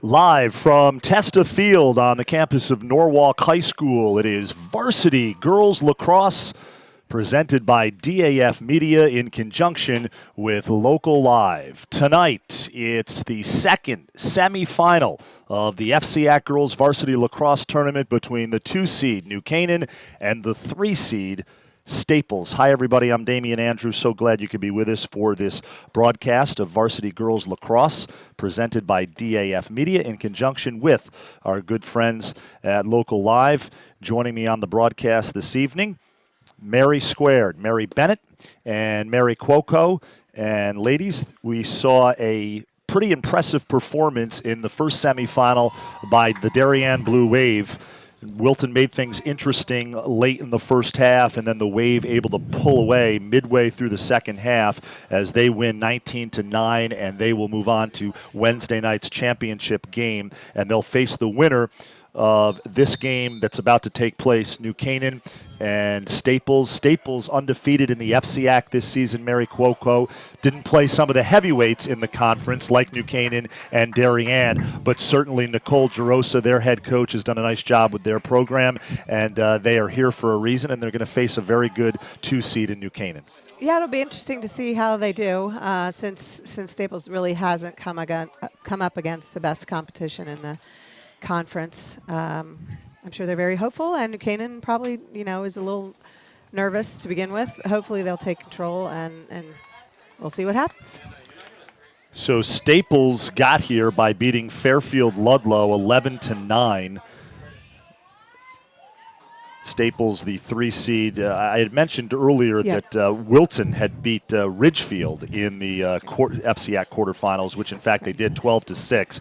Live from Testa Field on the campus of Norwalk High School, it is Varsity Girls Lacrosse, presented by DAF Media in conjunction with Local Live. Tonight, it's the second semifinal of the FCIAC Girls Varsity Lacrosse Tournament between the 2-seed New Canaan and the 3-seed Staples. Hi, everybody. I'm Damian Andrews. So glad you could be with us for this broadcast of Varsity Girls Lacrosse, presented by DAF Media in conjunction with our good friends at Local Live. Joining me on the broadcast this evening, Mary Squared, Mary Bennett, and Mary Cuoco. And ladies, we saw a pretty impressive performance in the first semifinal by the Darien Blue Wave. Wilton made things interesting late in the first half, and then the Wave able to pull away midway through the second half as they win 19-9, and they will move on to Wednesday night's championship game, and they'll face the winner of this game that's about to take place, New Canaan and Staples. Staples undefeated in the FCIAC this season. Mary Cuoco didn't play some of the heavyweights in the conference like New Canaan and Darien, but certainly Nicole Gerosa, their head coach, has done a nice job with their program, and they are here for a reason, and they're going to face a very good 2-seed in New Canaan. Yeah, it'll be interesting to see how they do since Staples really hasn't come up against the best competition in the conference. I'm sure they're very hopeful, and New Canaan probably, is a little nervous to begin with. Hopefully they'll take control, and we'll see what happens. So Staples got here by beating Fairfield Ludlow 11-9. Staples, the 3-seed. I had mentioned earlier that Wilton had beat Ridgefield in the FCIAC quarterfinals, which in fact they did 12-6.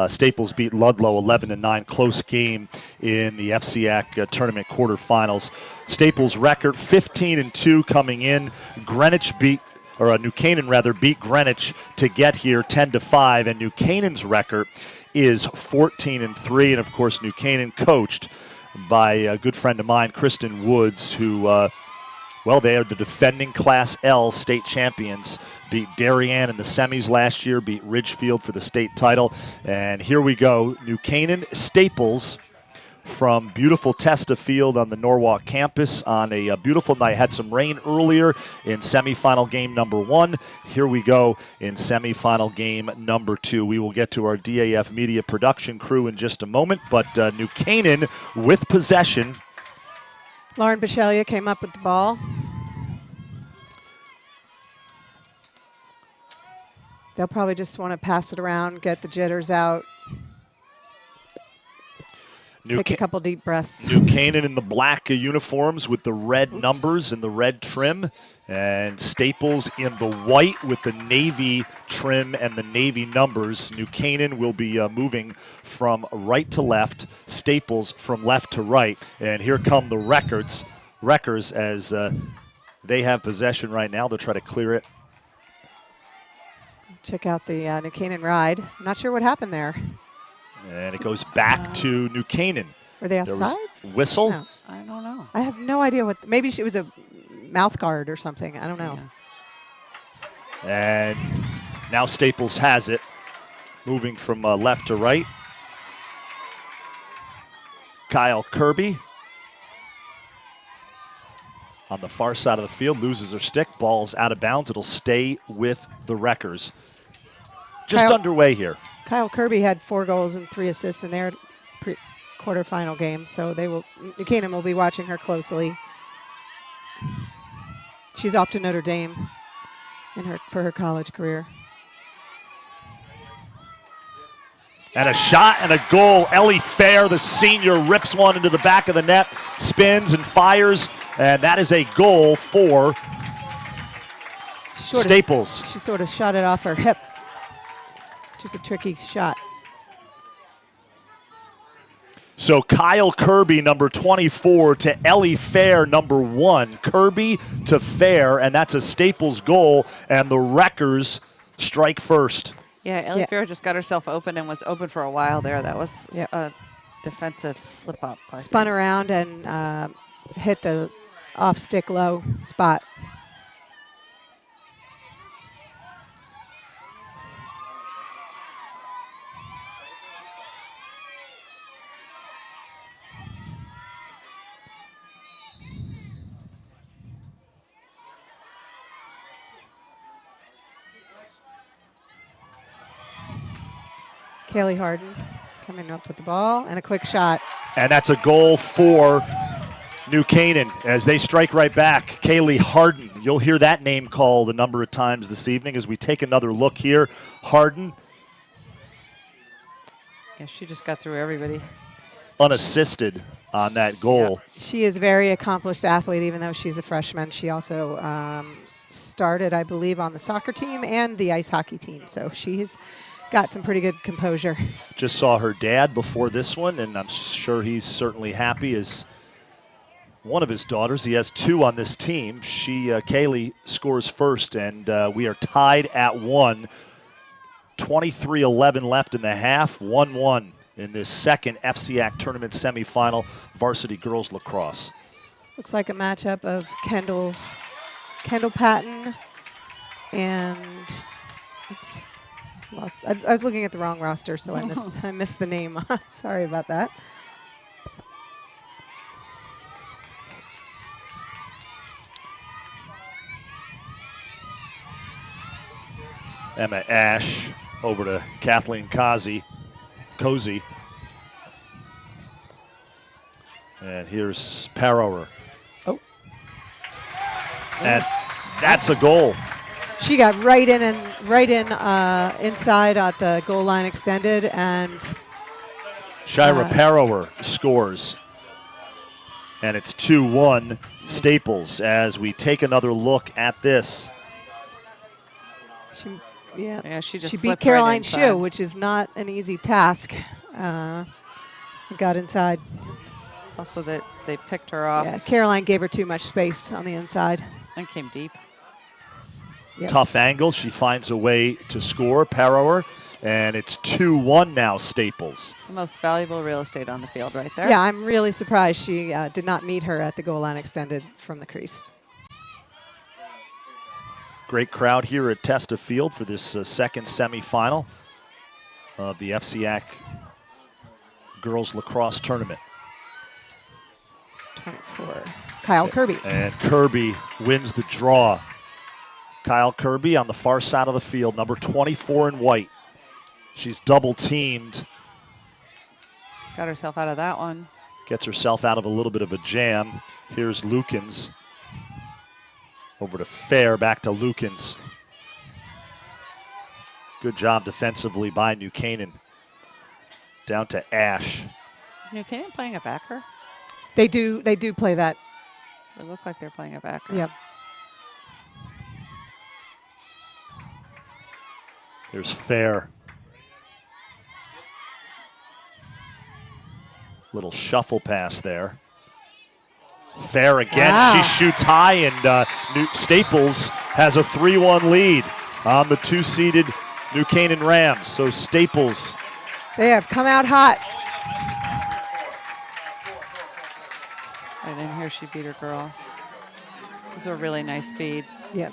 Staples beat Ludlow 11-9, close game in the FCIAC tournament quarterfinals. Staples' record 15-2 coming in. New Canaan beat Greenwich to get here 10-5, and New Canaan's record is 14-3, and of course New Canaan coached by a good friend of mine, Kristen Woods, who, they are the defending Class L state champions, beat Darien in the semis last year, beat Ridgefield for the state title. And here we go, New Canaan Staples from beautiful Testa Field on the Norwalk campus on a beautiful night. Had some rain earlier in semifinal game number 1. Here we go in semifinal game number 2. We will get to our DAF Media production crew in just a moment, but New Canaan with possession. Lauren Bishelia came up with the ball. They'll probably just want to pass it around, get the jitters out. Take a couple deep breaths. New Canaan in the black uniforms with the red numbers and the red trim, and Staples in the white with the navy trim and the navy numbers. New Canaan will be moving from right to left, Staples from left to right, and here come the Wreckers as they have possession right now. They'll try to clear it. Check out the New Canaan ride. I'm not sure what happened there. And it goes back to New Canaan. Were they offsides? Whistle? No. I don't know. I have no idea what. Maybe it was a mouth guard or something. I don't know. Yeah. And now Staples has it, moving from left to right. Kyle Kirby on the far side of the field loses her stick. Ball's out of bounds. It'll stay with the Wreckers. Just underway here. Kyle Kirby had 4 goals and 3 assists in their quarterfinal game, so New Canaan will be watching her closely. She's off to Notre Dame for her college career. And a shot and a goal. Ellie Fair, the senior, rips one into the back of the net, spins and fires, and that is a goal for Staples. She sort of shot it off her hip. Just a tricky shot. So Kyle Kirby, number 24, to Ellie Fair, number 1. Kirby to Fair, and that's a Staples goal, and the Wreckers strike first. Yeah, Ellie Fair just got herself open and was open for a while there. That was a defensive slip-up. Spun around and hit the off-stick low spot. Kaylee Harden coming up with the ball and a quick shot. And that's a goal for New Canaan as they strike right back. Kaylee Harden. You'll hear that name called a number of times this evening as we take another look here. Harden. Yeah, she just got through everybody. Unassisted on that goal. Yeah. She is a very accomplished athlete, even though she's a freshman. She also started, I believe, on the soccer team and the ice hockey team. So she's got some pretty good composure. Just saw her dad before this one, and I'm sure he's certainly happy as one of his daughters. He has 2 on this team. Kaylee scores first, and we are tied at 1. 23-11 left in the half, 1-1 in this second FCIAC tournament semifinal, varsity girls lacrosse. Looks like a matchup of Kendall Patton and, oops, lost. I was looking at the wrong roster, so I missed the name. Sorry about that. Emma Ash over to Kathleen Cozy. And here's Parower. Oh. And that's a goal. She got right in inside at the goal line extended, and Shira Parower scores. And it's 2-1 Staples as we take another look at this. She just beat slipped Caroline right Shue, which is not an easy task. Got inside. Also, that they picked her off. Yeah, Caroline gave her too much space on the inside. And came deep. Yep. Tough angle. She finds a way to score, Parower. And it's 2-1 now, Staples. The most valuable real estate on the field right there. Yeah, I'm really surprised she did not meet her at the goal line extended from the crease. Great crowd here at Testa Field for this second semifinal of the FCIAC girls lacrosse tournament. 24. Kyle Kirby. And Kirby wins the draw. Kyle Kirby on the far side of the field, number 24 in white. She's double teamed. Got herself out of that one. Gets herself out of a little bit of a jam. Here's Lukens. Over to Fair, back to Lukens. Good job defensively by New Canaan. Down to Ash. Is New Canaan playing a backer? They do play that. They look like they're playing a backer. Yep. Here's Fair. Little shuffle pass there. Fair again. Wow. She shoots high, and Staples has a 3-1 lead on the 2-seeded New Canaan Rams. So Staples. They have come out hot. Right in here, she beat her girl. This is a really nice feed. Yep.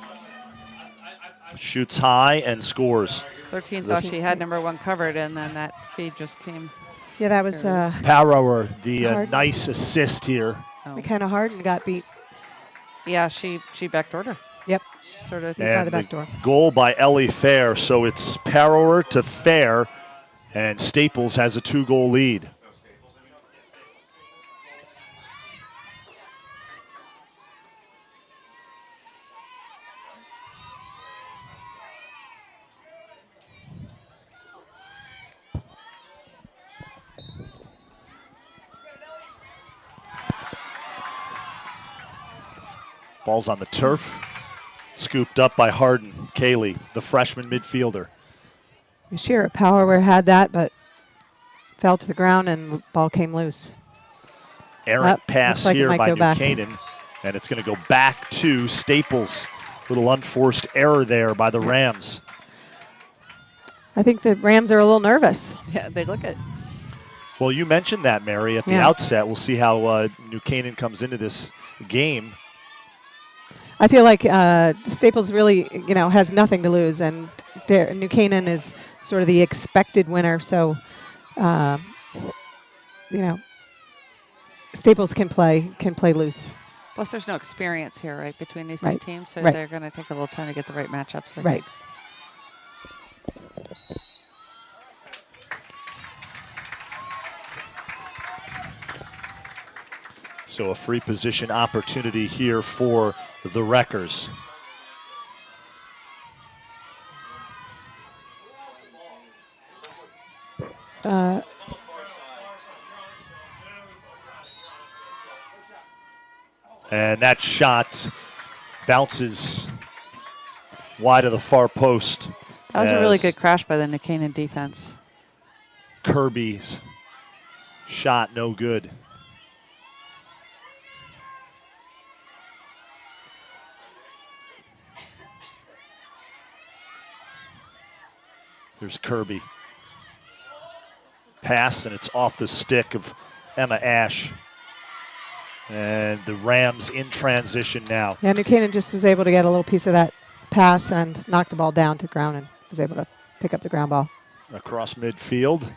Shoots high and scores. 13 thought she had number 1 covered, and then that feed just came. Yeah, that was Parower, the Hard. nice assist here. Oh. McKenna Harden got beat. Yeah, she backdoored her. Yep. She sort of. By And the back door. goal by Ellie Fair. So it's Parower to Fair, and Staples has a 2-goal lead. Ball's on the turf. Scooped up by Harden. Kaylee, the freshman midfielder. Shira Power had that, but fell to the ground and ball came loose. Errant pass looks like it here might by go New back. Canaan. And it's going to go back to Staples. Little unforced error there by the Rams. I think the Rams are a little nervous. Yeah, they look at. Well, you mentioned that, Mary, at the outset. We'll see how New Canaan comes into this game. I feel like Staples really, has nothing to lose, and New Canaan is sort of the expected winner. So, Staples can play loose. Plus, there's no experience here, right, between these two Right. teams, so Right. they're going to take a little time to get the right matchups. I Right. think. So a free position opportunity here for the Wreckers. And that shot bounces wide of the far post. That was a really good crash by the New Canaan defense. Kirby's shot no good. Here's Kirby. Pass, and it's off the stick of Emma Ash. And the Rams in transition now. Yeah, New Canaan just was able to get a little piece of that pass and knock the ball down to the ground and was able to pick up the ground ball. Across midfield.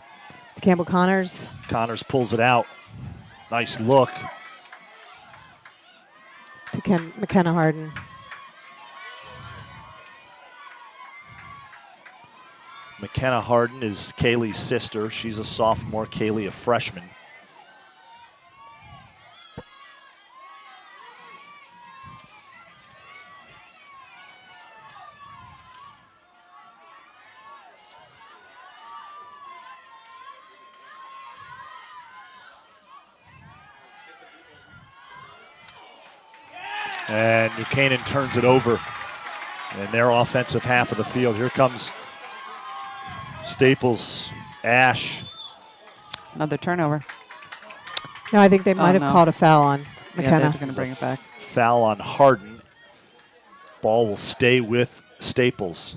To Campbell Connors. Connors pulls it out. Nice look. To McKenna Harden. McKenna Harden is Kaylee's sister. She's a sophomore, Kaylee a freshman. And New Canaan turns it over in their offensive half of the field. Here comes Staples, Ash. Another turnover. No, I think they might have called a foul on McKenna. Yeah, they're going to bring it back. Foul on Harden. Ball will stay with Staples.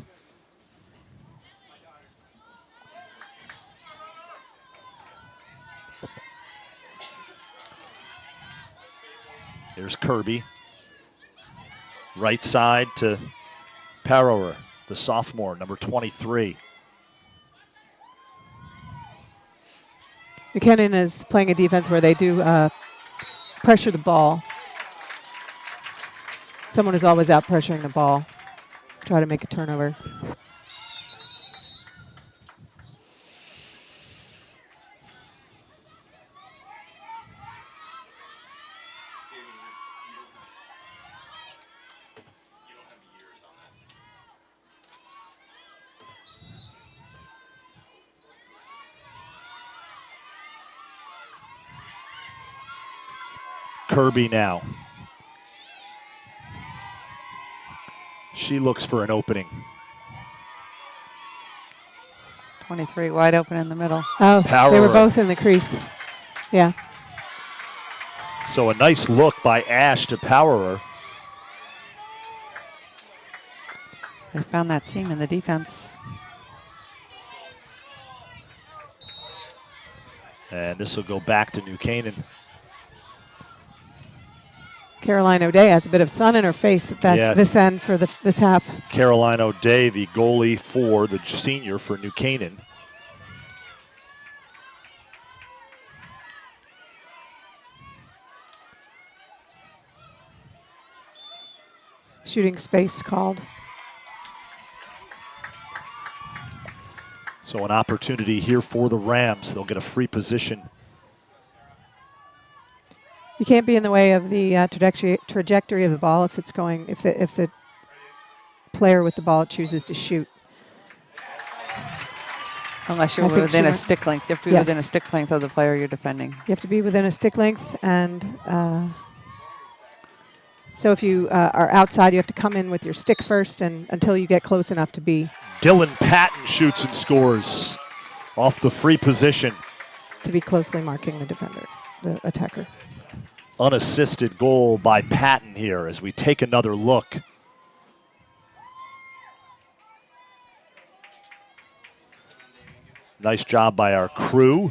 Here's Kirby. Right side to Parower, the sophomore, number 23. Buchanan is playing a defense where they do pressure the ball. Someone is always out pressuring the ball. Try to make a turnover. Kirby now. She looks for an opening. 23 wide open in the middle. Oh, Power. They were both in the crease. Yeah. So a nice look by Ash to Powerer. They found that seam in the defense. And this will go back to New Canaan. Caroline O'Day has a bit of sun in her face. That's this end for this half. Caroline O'Day, the goalie for the senior for New Canaan. Shooting space called. So an opportunity here for the Rams. They'll get a free position. You can't be in the way of the trajectory of the ball if it's going if the player with the ball chooses to shoot. Unless you're within a stick length. You have to be within a stick length of the player you're defending. You have to be within a stick length, and so if you are outside, you have to come in with your stick first, and until you get close enough to be. Dylan Patton shoots and scores off the free position. To be closely marking the defender, the attacker. Unassisted goal by Patton here as we take another look. Nice job by our crew.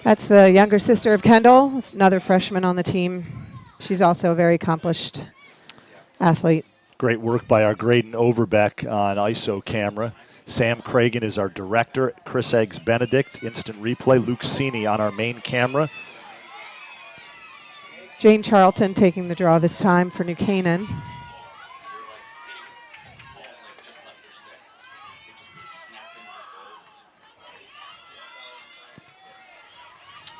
That's the younger sister of Kendall, another freshman on the team. She's also a very accomplished athlete. Great work by our Graydon Overbeck on ISO camera. Sam Cragen is our director. Chris Eggs Benedict, instant replay. Luke Cini on our main camera. Jane Charlton taking the draw this time for New Canaan.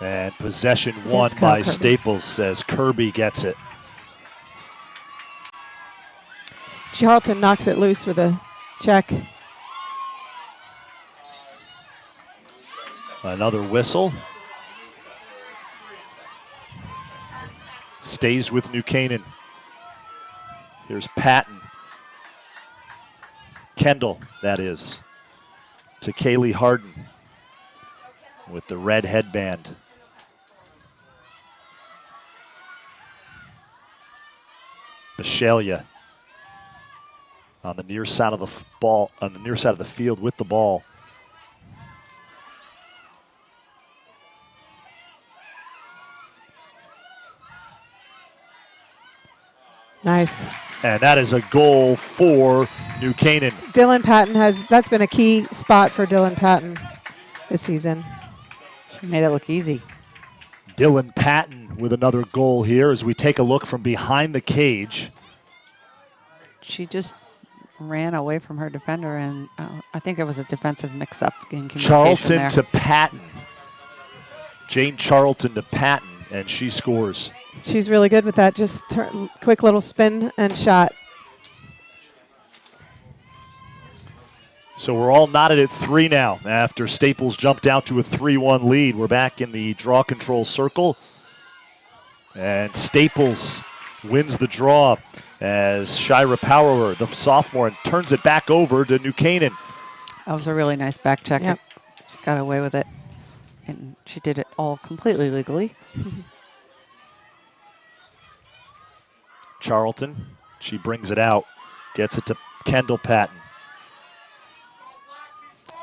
And Possession won Kyle by Kirby. Staples as Kirby gets it. Charlton knocks it loose with a check. Another whistle. Stays with New Canaan. Here's Patton. Kendall, that is, to Kaylee Harden with the red headband. Bishalia on the near side of the ball, on the near side of the field with the ball. Nice. And that is a goal for New Canaan. Dylan Patton that's been a key spot for Dylan Patton this season. She made it look easy. Dylan Patton with another goal here as we take a look from behind the cage. She just ran away from her defender, and I think it was a defensive mix-up in communication Charlton there. to Patton. Jane Charlton to Patton, and she scores. She's really good with that. Just quick little spin and shot. So we're all knotted at 3 now after Staples jumped out to a 3-1 lead. We're back in the draw control circle. And Staples wins the draw as Shira Power, the sophomore, and turns it back over to New Canaan. That was a really nice back check. Yep. She got away with it, and she did it all completely legally. Charlton, she brings it out, gets it to Kendall Patton.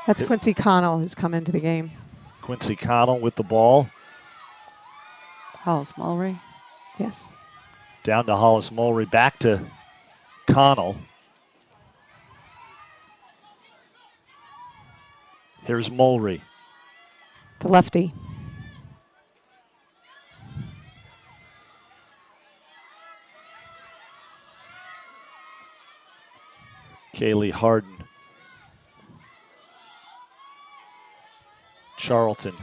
That's Quincy Connell who's come into the game. Quincy Connell with the ball. Hollis Mulry. Yes. Down to Hollis Mulry, back to Connell. Here's Mulry. The lefty. Kaylee Harden. Charlton.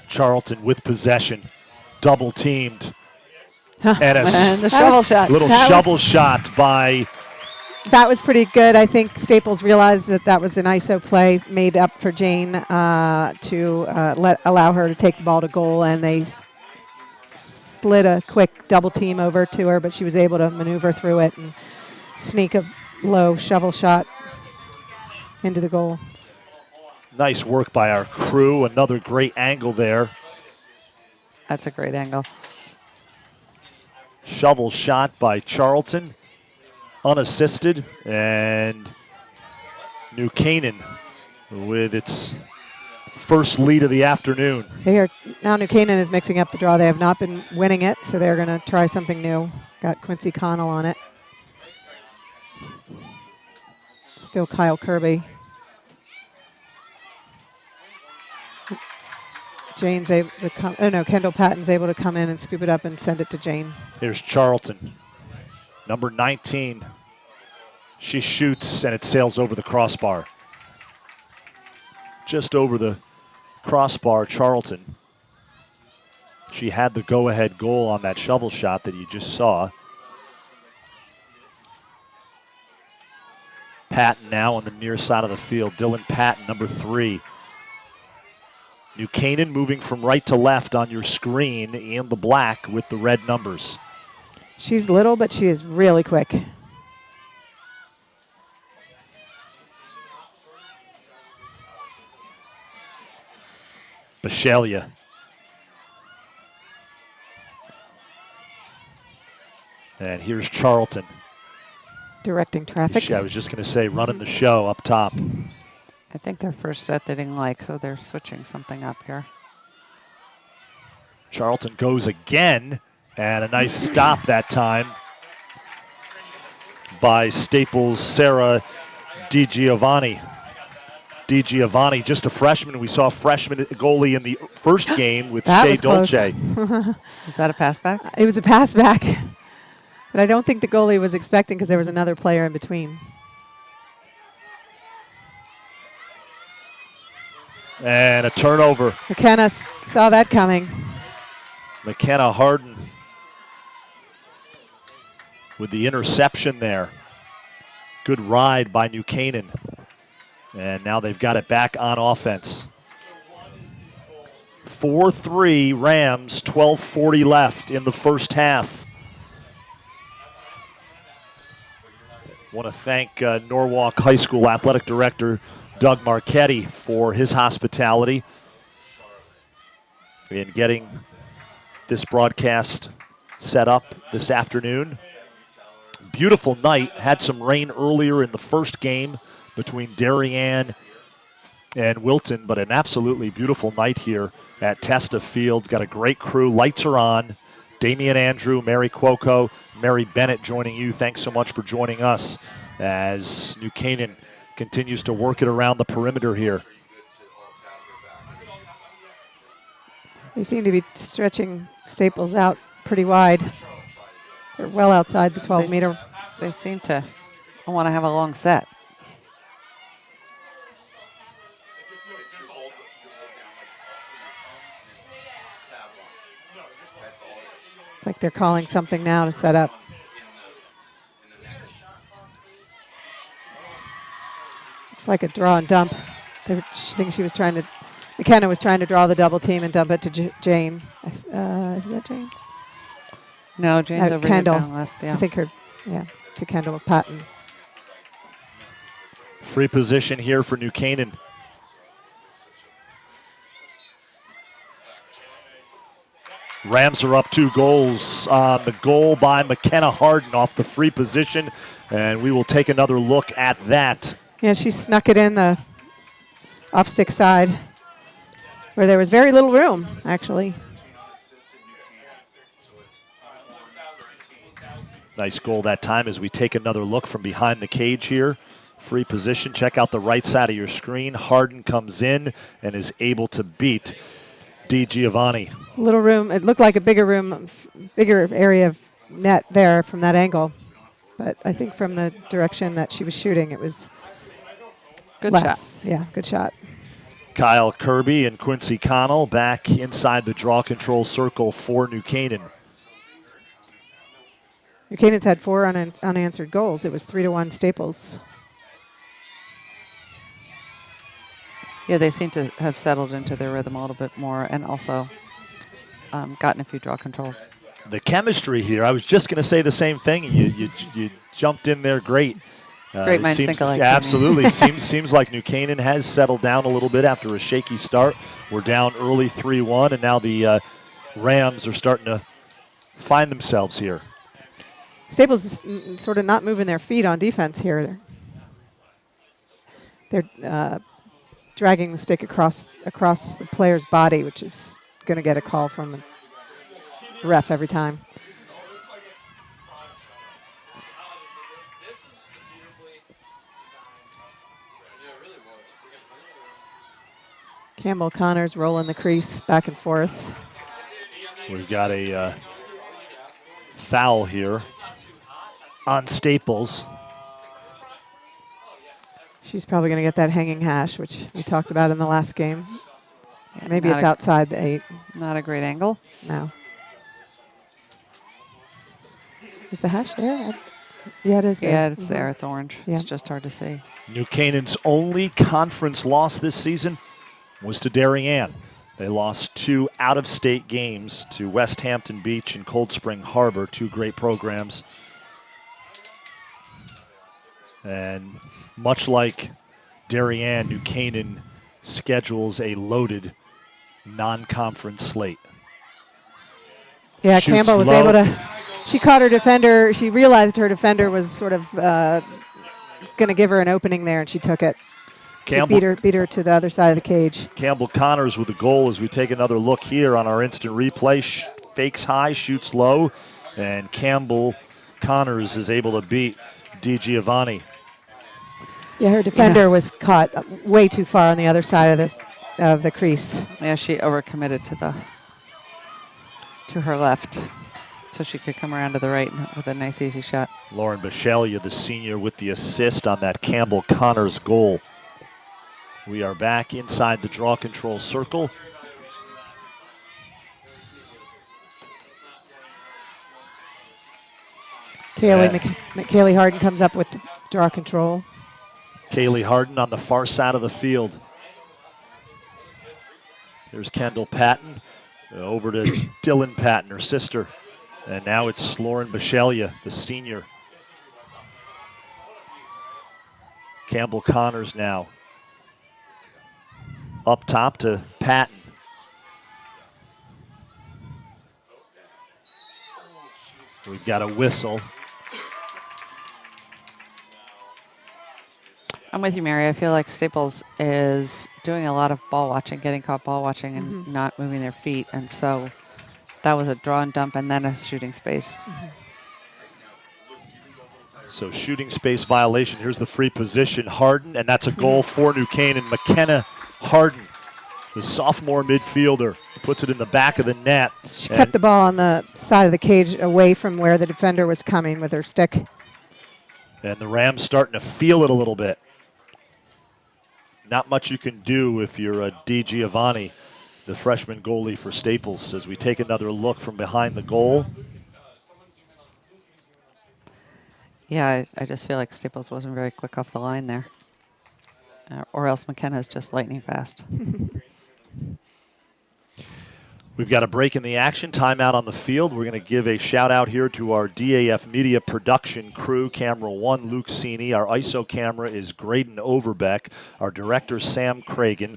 Charlton with possession. Double teamed. And And the shovel shot. little shovel shot by. That was pretty good. I think Staples realized that was an ISO play made up for Jane to allow her to take the ball to goal, and they slid a quick double team over to her, but she was able to maneuver through it and sneak a low shovel shot into the goal. Nice work by our crew. Another great angle there. That's a great angle. Shovel shot by Charlton, unassisted, and New Canaan with its first lead of the afternoon. Now New Canaan is mixing up the draw. They have not been winning it, so they're going to try something new. Got Quincy Connell on it. Still Kyle Kirby. Jane's able to come. Oh no, Kendall Patton's able to come in and scoop it up and send it to Jane. Here's Charlton, number 19. She shoots and it sails over the crossbar. Just over the crossbar, Charlton. She had the go-ahead goal on that shovel shot that you just saw. Patton now on the near side of the field. Dylan Patton, number 3. New Canaan moving from right to left on your screen in the black with the red numbers. She's little, but she is really quick. Bishalia. And here's Charlton. Directing traffic. I was just going to say, running the show up top. I think their first set they didn't like, so they're switching something up here. Charlton goes again, and a nice stop that time by Staples' Sarah DiGiovanni. DiGiovanni, just a freshman. We saw a freshman goalie in the first game with That Shea was close. Dolce. Is that a pass back? It was a pass back, but I don't think the goalie was expecting because there was another player in between. And a turnover. McKenna saw that coming. McKenna Harden with the interception there. Good ride by New Canaan. And now they've got it back on offense. 4-3 Rams, 12:40 left in the first half. Want to thank Norwalk High School Athletic Director Doug Marchetti for his hospitality in getting this broadcast set up this afternoon. Beautiful night. Had some rain earlier in the first game between Darien and Wilton, but an absolutely beautiful night here at Testa Field. Got a great crew. Lights are on. Damian Andrew, Mary Cuoco, Mary Bennett joining you. Thanks so much for joining us as New Canaan continues to work it around the perimeter here. They seem to be stretching Staples out pretty wide. They're well outside the 12-meter. They seem to want to have a long set. It's like they're calling something now to set up. Looks like a draw and dump. I think she was trying to, McKenna was trying to draw the double team and dump it to Jane. Is that Jane? No, Jane's over here Kendall. down left. Yeah. I think to Kendall Patton. Free position here for New Canaan. Rams are up 2 goals on the goal by McKenna Harden off the free position, and we will take another look at that. Yeah, she snuck it in the off-stick side where there was very little room, actually. Nice goal that time as we take another look from behind the cage here. Free position. Check out the right side of your screen. Harden comes in and is able to beat Di Giovanni. Little room. It looked like a bigger room, bigger area of net there from that angle. But I think from the direction that she was shooting, it was Good less. shot. Yeah, good shot. Kyle Kirby and Quincy Connell back inside the draw control circle for New Canaan. New Canaan's had 4 unanswered goals. It was 3-1 Staples. Yeah, they seem to have settled into their rhythm a little bit more and also gotten a few draw controls. The chemistry here, I was just going to say the same thing. You jumped in there great. Great minds think alike. Absolutely. seems like New Canaan has settled down a little bit after a shaky start. We're down early 3-1, and now the Rams are starting to find themselves here. Staples is sort of not moving their feet on defense here. They're dragging the stick across the player's body, which is going to get a call from the ref every time. Campbell Connors rolling the crease back and forth. We've got a foul here on Staples. She's probably going to get that hanging hash, which we talked about in the last game. Yeah, maybe it's outside the 8. Not a great angle. No. Is the hash there? Yeah, it is there. Yeah, it's there. It's orange. Yeah. It's just hard to see. New Canaan's only conference loss this season was to Darien. They lost 2 out-of-state games to West Hampton Beach and Cold Spring Harbor, 2 great programs. And much like Darien, New Canaan schedules a loaded non-conference slate. Yeah, Shoots Campbell was low. able to. She caught her defender. She realized her defender was sort of going to give her an opening there, and she took it. Campbell, beat her to the other side of the cage. Campbell Connors with the goal as we take another look here on our instant replay. Fakes high, shoots low, and Campbell Connors is able to beat Di Giovanni. Yeah, her defender was caught way too far on the other side of the crease. Yeah, she overcommitted to her left, so she could come around to the right with a nice, easy shot. Lauren Bishalia, the senior, with the assist on that Campbell Connors goal. We are back inside the draw control circle. Kaylee Harden comes up with draw control. Kaylee Harden on the far side of the field. There's Kendall Patton over to Dylan Patton, her sister. And now it's Lauren Bishelia, the senior. Campbell Connors now. Up top to Patton. We've got a whistle. I'm with you, Mary. I feel like Staples is doing a lot of ball watching, getting caught ball watching and not moving their feet. And so that was a draw and dump and then a shooting space. So shooting space violation. Here's the free position. Harden, and that's a goal for New Canaan. McKenna Harden, the sophomore midfielder, puts it in the back of the net. She kept the ball on the side of the cage away from where the defender was coming with her stick. And the Rams starting to feel it a little bit. Not much you can do if you're Di Giovanni, the freshman goalie for Staples, as we take another look from behind the goal. Yeah, I just feel like Staples wasn't very quick off the line there. Or else McKenna's just lightning fast. We've got a break in the action, timeout on the field. We're going to give a shout out here to our DAF Media production crew. Camera 1, Luke Cini. Our ISO camera is Graydon Overbeck. Our director, Sam Cragen.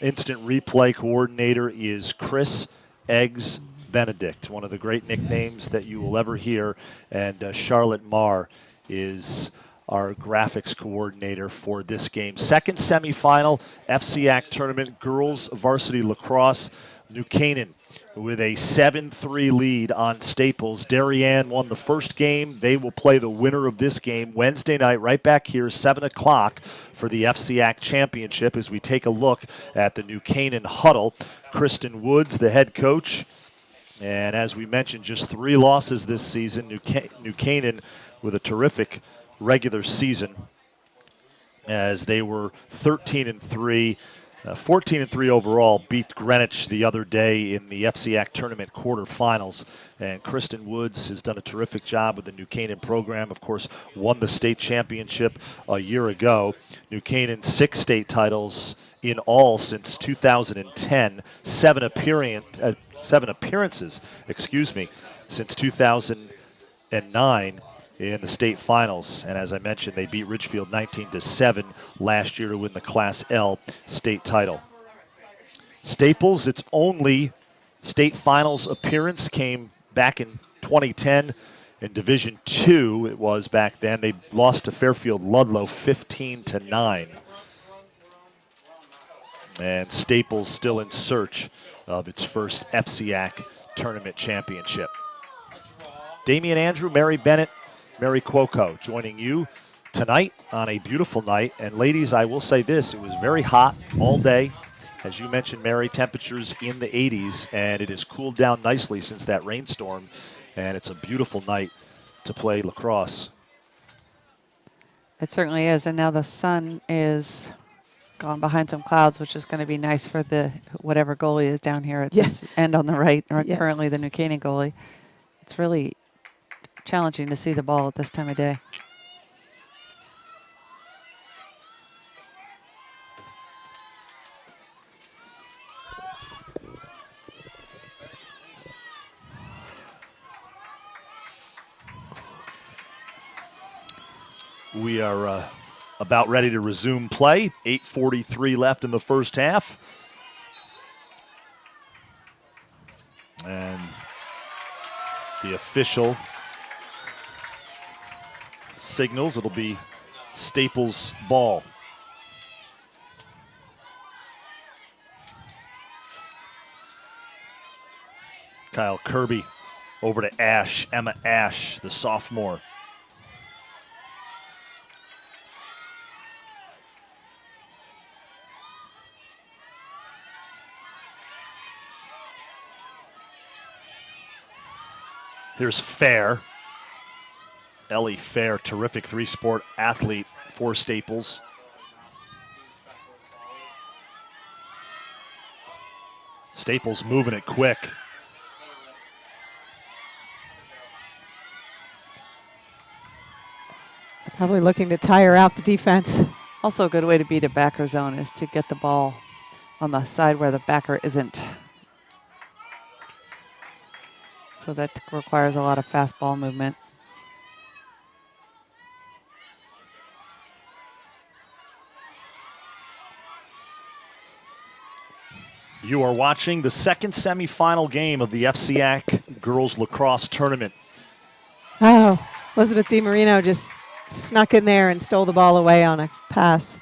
Instant replay coordinator is Chris Eggs Benedict, one of the great nicknames that you will ever hear. And Charlotte Marr is our graphics coordinator for this game. Second semifinal, FCIAC tournament, girls varsity lacrosse. New Canaan with a 7-3 lead on Staples. Darien won the first game. They will play the winner of this game Wednesday night right back here, 7 o'clock for the FCIAC championship as we take a look at the New Canaan huddle. Kristen Woods, the head coach. And as we mentioned, just 3 losses this season. New Canaan with a terrific regular season as they were 13-3. 14-3 overall, beat Greenwich the other day in the FCIAC tournament quarterfinals. And Kristen Woods has done a terrific job with the New Canaan program. Of course, won the state championship a year ago. New Canaan 6 state titles in all since 2010. 7 appearances, since 2009. In the state finals, and as I mentioned, they beat Ridgefield 19-7 last year to win the Class L state title. Staples, its only state finals appearance came back in 2010 in Division II. It was back then. They lost to Fairfield Ludlow 15-9. And Staples still in search of its first FCIAC tournament championship. Damian Andrew, Mary Bennett, Mary Cuoco joining you tonight on a beautiful night. And ladies, I will say this, it was very hot all day. As you mentioned, Mary, temperatures in the 80s, and it has cooled down nicely since that rainstorm. And it's a beautiful night to play lacrosse. It certainly is, and now the sun is gone behind some clouds, which is going to be nice for the whatever goalie is down here at this end on the right, or currently the New Canaan goalie. It's really challenging to see the ball at this time of day. We are about ready to resume play. 8:43 left in the first half. And the official signals it'll be Staples ball. Kyle Kirby over to Ash, Emma Ash, the sophomore. Here's Fair. Ellie Fair, terrific 3-sport athlete for Staples. Staples moving it quick. Probably looking to tire out the defense. Also a good way to beat a backer zone is to get the ball on the side where the backer isn't. So that requires a lot of fast ball movement. You are watching the second semifinal game of the FCIAC Girls Lacrosse Tournament. Oh, Elizabeth DiMarino just snuck in there and stole the ball away on a pass.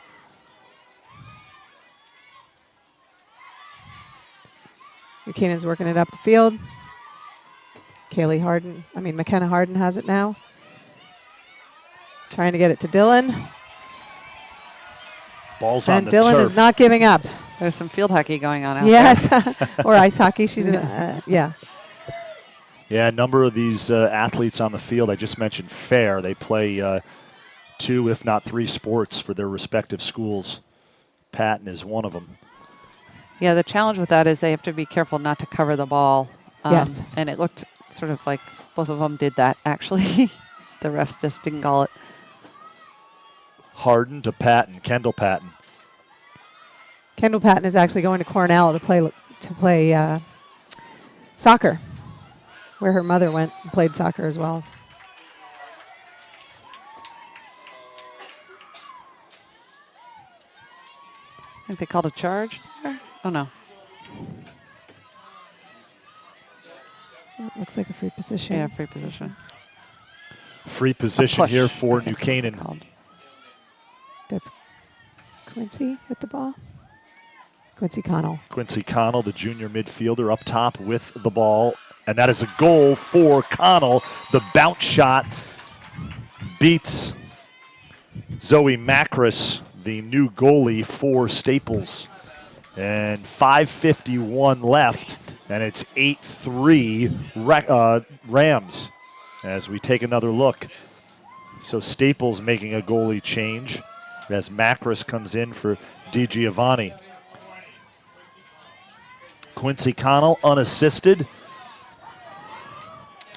Buchanan's working it up the field. McKenna Harden has it now. Trying to get it to Dylan. Ball's on And the Dylan turf. is not giving up. There's some field hockey going on out there. Yes, or ice hockey. She's yeah. Yeah, a number of these athletes on the field. I just mentioned fair. They play 2, if not 3 sports for their respective schools. Patton is one of them. Yeah, the challenge with that is they have to be careful not to cover the ball. Yes. And it looked sort of like both of them did that, actually. The refs just didn't call it. Harden to Patton, Kendall Patton. Kendall Patton is actually going to Cornell to play soccer, where her mother went and played soccer as well. I think they called a charge there. Oh, no. It looks like a free position. Yeah, free position. Free position push, here I for think New that's what they Canaan. called. That's Quincy with the ball. Quincy Connell. Quincy Connell, the junior midfielder, up top with the ball. And that is a goal for Connell. The bounce shot beats Zoe Macris, the new goalie for Staples. And 5:51 left, and it's 8-3 Rams as we take another look. So Staples making a goalie change as Macris comes in for DiGiovanni. Quincy Connell unassisted.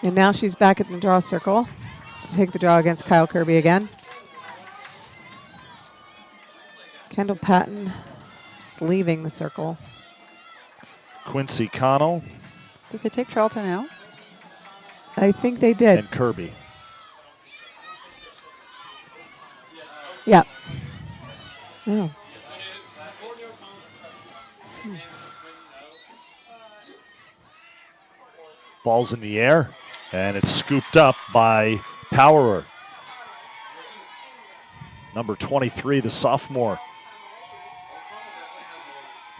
And now she's back at the draw circle to take the draw against Kyle Kirby again. Kendall Patton is leaving the circle. Quincy Connell Did they take Charlton out? I think they did. and Kirby. Yeah. Oh. Ball's in the air, and it's scooped up by Powerer. Number 23, the sophomore.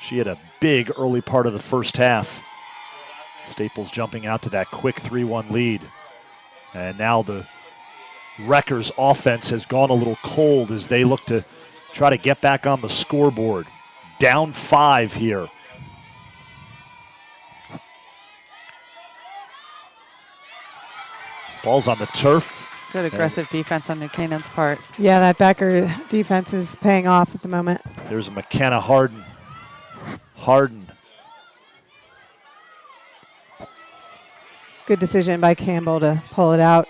She had a big early part of the first half. Staples jumping out to that quick 3-1 lead. And now the Wreckers offense has gone a little cold as they look to try to get back on the scoreboard. Down 5 here. Ball's on the turf. Good aggressive defense on New Canaan's part. Yeah, that backer defense is paying off at the moment. There's McKenna Harden. Harden. Good decision by Campbell to pull it out.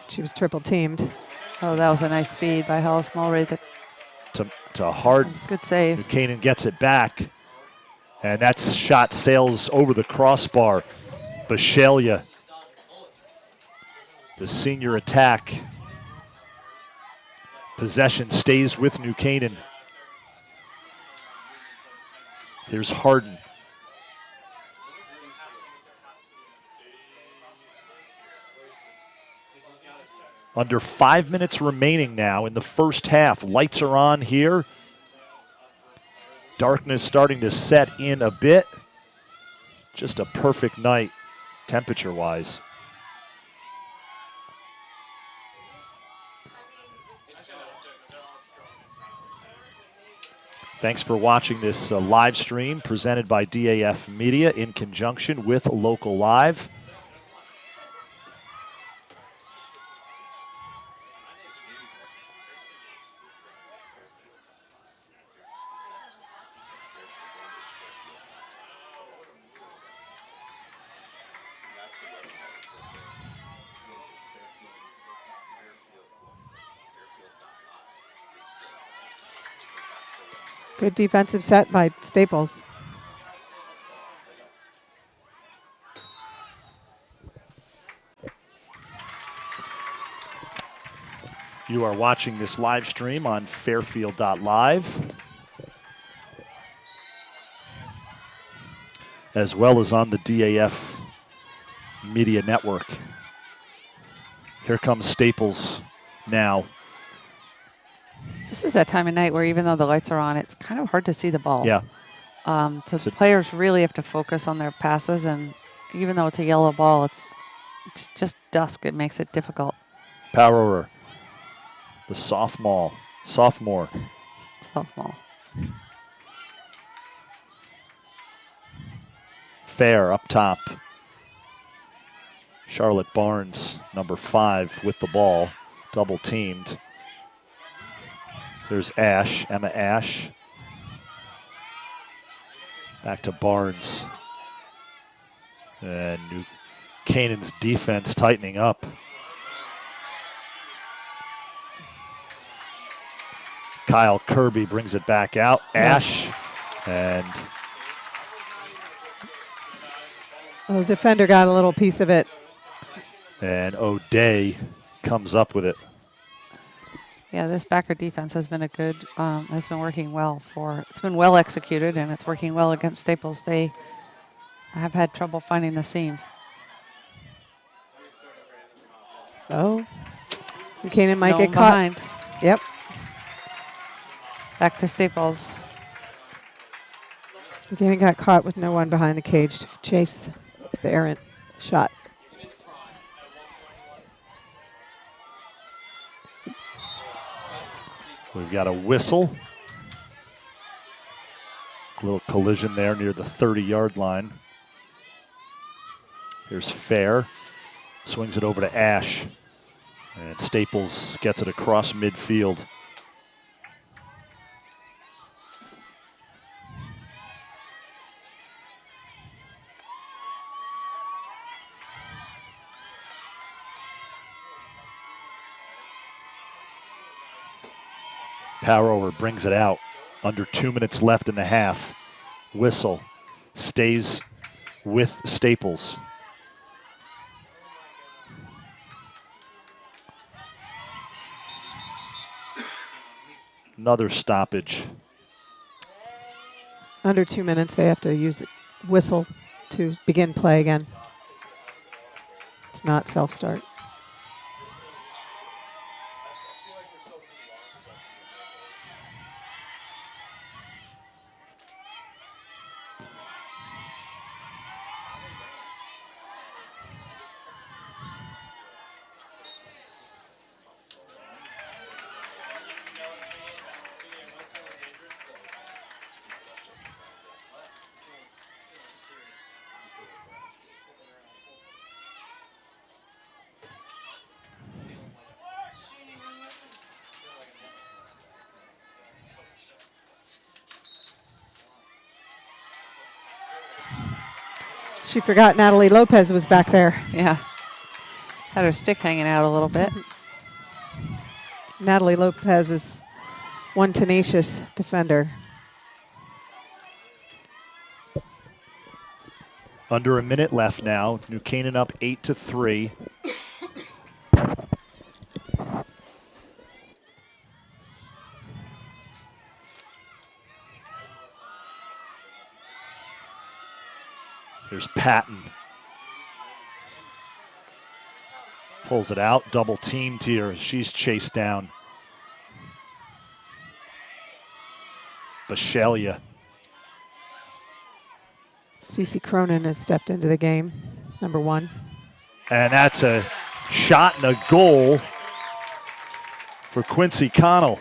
She was triple teamed. Oh, that was a nice feed by Hollis Mulray. That To Harden. was a good save. New Canaan gets it back. And that shot sails over the crossbar. Bashalia, the senior attack. Possession stays with New Canaan. Here's Harden. Under 5 minutes remaining now in the first half. Lights are on here. Darkness starting to set in a bit. Just a perfect night temperature-wise. Thanks for watching this live stream presented by DAF Media in conjunction with Local Live. Good defensive set by Staples. You are watching this live stream on Fairfield.live, as well as on the DAF Media Network. Here comes Staples now. This is that time of night where even though the lights are on, it's kind of hard to see the ball. Yeah. So the players really have to focus on their passes, and even though it's a yellow ball, it's just dusk. It makes it difficult. Power, the sophomore. Softball. Fair up top. Charlotte Barnes, number 5, with the ball, double teamed. There's Ash, Emma Ash. Back to Barnes. And Canaan's defense tightening up. Kyle Kirby brings it back out. Ash, and the defender got a little piece of it. And O'Day comes up with it. Yeah, this backer defense has been has been working well it's been well executed, and it's working well against Staples. They have had trouble finding the seams. Oh, Canaan might No get one caught. behind. Yep. Back to Staples. Canaan got caught with no one behind the cage to chase the errant shot. We've got a whistle. A little collision there near the 30-yard line. Here's Fair. Swings it over to Ash. And Staples gets it across midfield. Power brings it out. Under 2 minutes left in the half. Whistle stays with Staples. Another stoppage. Under 2 minutes, they have to use the whistle to begin play again. It's not self-start. She forgot Natalie Lopez was back there. Yeah. Had her stick hanging out a little bit. Natalie Lopez is one tenacious defender. Under a minute left now. New Canaan up 8-3. Here's Patton. Pulls it out, double teamed here. She's chased down. Bashalia. Cece Cronin has stepped into the game, number 1. And that's a shot and a goal for Quincy Connell.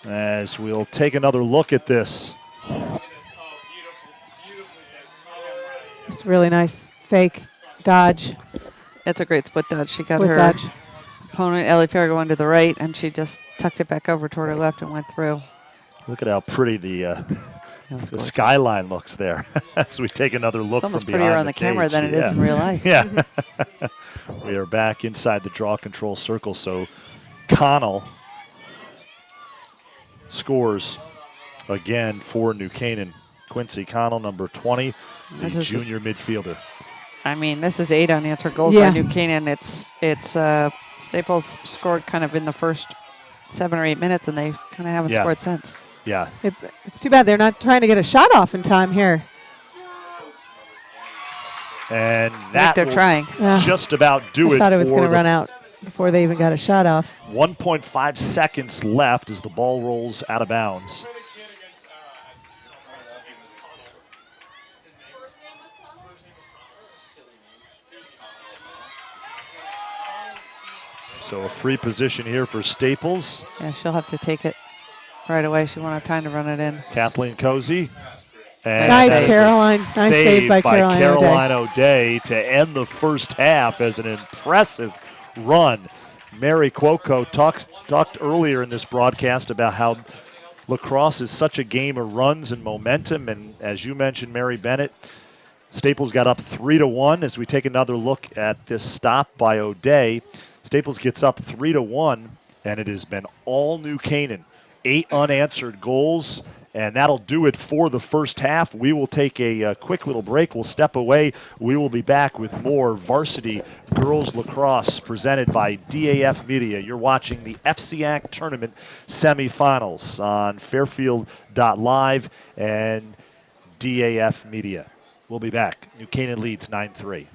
As we'll take another look at this. It's a really nice fake dodge. It's a great split dodge. She got Split her dodge. opponent, Ellie Fair, going to the right, and she just tucked it back over toward her left and went through. Look at how pretty the skyline looks there as we take another look It's almost from behind prettier on the the camera cage. than it is in real life. Yeah. We are back inside the draw control circle. So Connell scores again for New Canaan. Quincy Connell, number 20, the junior midfielder. I mean, this is 8 unanswered goals by New Canaan. It's Staples scored kind of in the first 7 or 8 minutes, and they kind of haven't scored since. Yeah. It's too bad they're not trying to get a shot off in time here. And that they're trying. Just about do it. I thought it was going to run out before they even got a shot off. 1.5 seconds left as the ball rolls out of bounds. So a free position here for Staples. Yeah, she'll have to take it right away. She won't have time to run it in. Kathleen Cozy. And nice, Caroline. Nice save by Caroline O'Day to end the first half as an impressive run. Mary Cuoco talked earlier in this broadcast about how lacrosse is such a game of runs and momentum. And as you mentioned, Mary Bennett, Staples got up 3-1 as we take another look at this stop by O'Day. Staples gets up 3-1, and it has been all New Canaan. 8 unanswered goals, and that'll do it for the first half. We will take a quick little break. We'll step away. We will be back with more Varsity Girls Lacrosse presented by DAF Media. You're watching the FCIAC Tournament semifinals on Fairfield.live and DAF Media. We'll be back. New Canaan leads 9-3.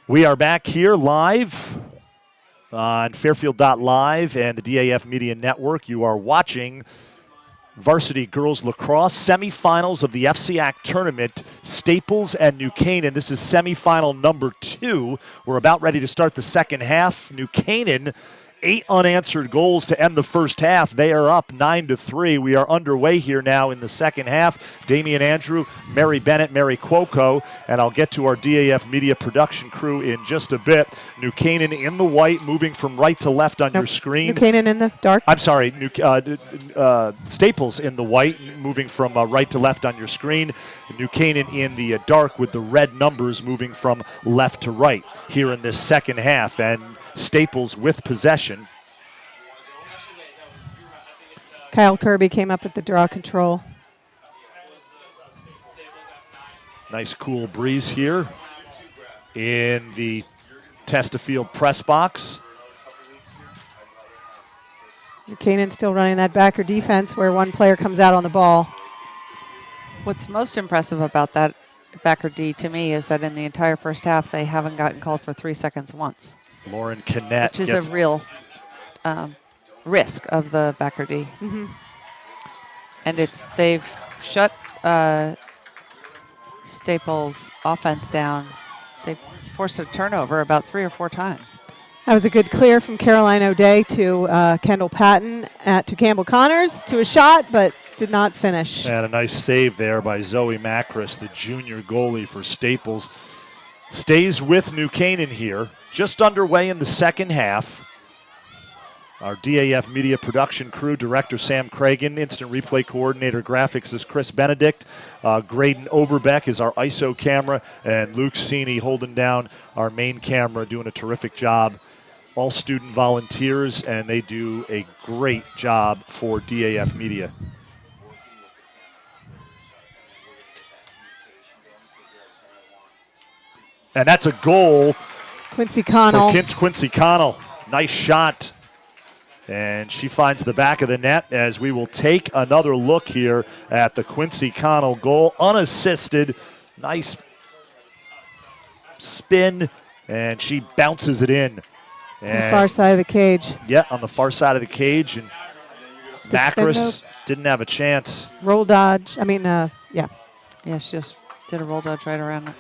We are back here live on Fairfield.live and the DAF Media Network. You are watching Varsity Girls Lacrosse semifinals of the FCIAC tournament, Staples and New Canaan. This is semifinal number 2. We're about ready to start the second half. New Canaan, 8 unanswered goals to end the first half. They are up 9-3. We are underway here now in the second half. Damian Andrew, Mary Bennett, Mary Cuoco, and I'll get to our DAF media production crew in just a bit. New Canaan in the white, moving from right to left on your screen. New Canaan in the dark. I'm sorry, Staples in the white, moving from right to left on your screen. New Canaan in the dark with the red numbers moving from left to right here in this second half. And Staples with possession. Kyle Kirby came up with the draw control. Nice cool breeze here in the Testa Field press box. New Canaan still running that backer defense where one player comes out on the ball. What's most impressive about that backer D to me is that in the entire first half, they haven't gotten called for 3 seconds once. Lauren Kinnett, which is a real risk of the backer D. Mm-hmm. And they've shut Staples' offense down. They forced a turnover about 3 or 4 times. That was a good clear from Caroline O'Day to Kendall Patton to Campbell Connors to a shot, but did not finish. And a nice save there by Zoe Macris, the junior goalie for Staples. Stays with New Canaan here. Just underway in the second half. Our DAF media production crew, director Sam Cragen, instant replay coordinator graphics is Chris Benedict. Graydon Overbeck is our ISO camera, and Luke Sini holding down our main camera, doing a terrific job. All student volunteers, and they do a great job for DAF media. And that's a goal. Quincy Connell. For Quincy Connell. Nice shot. And she finds the back of the net as we will take another look here at the Quincy Connell goal. Unassisted. Nice spin. And she bounces it in. On the far side of the cage. Yeah, on the far side of the cage. And Macris didn't have a chance. Roll dodge. Yeah. Yeah, she just did a roll dodge right around it.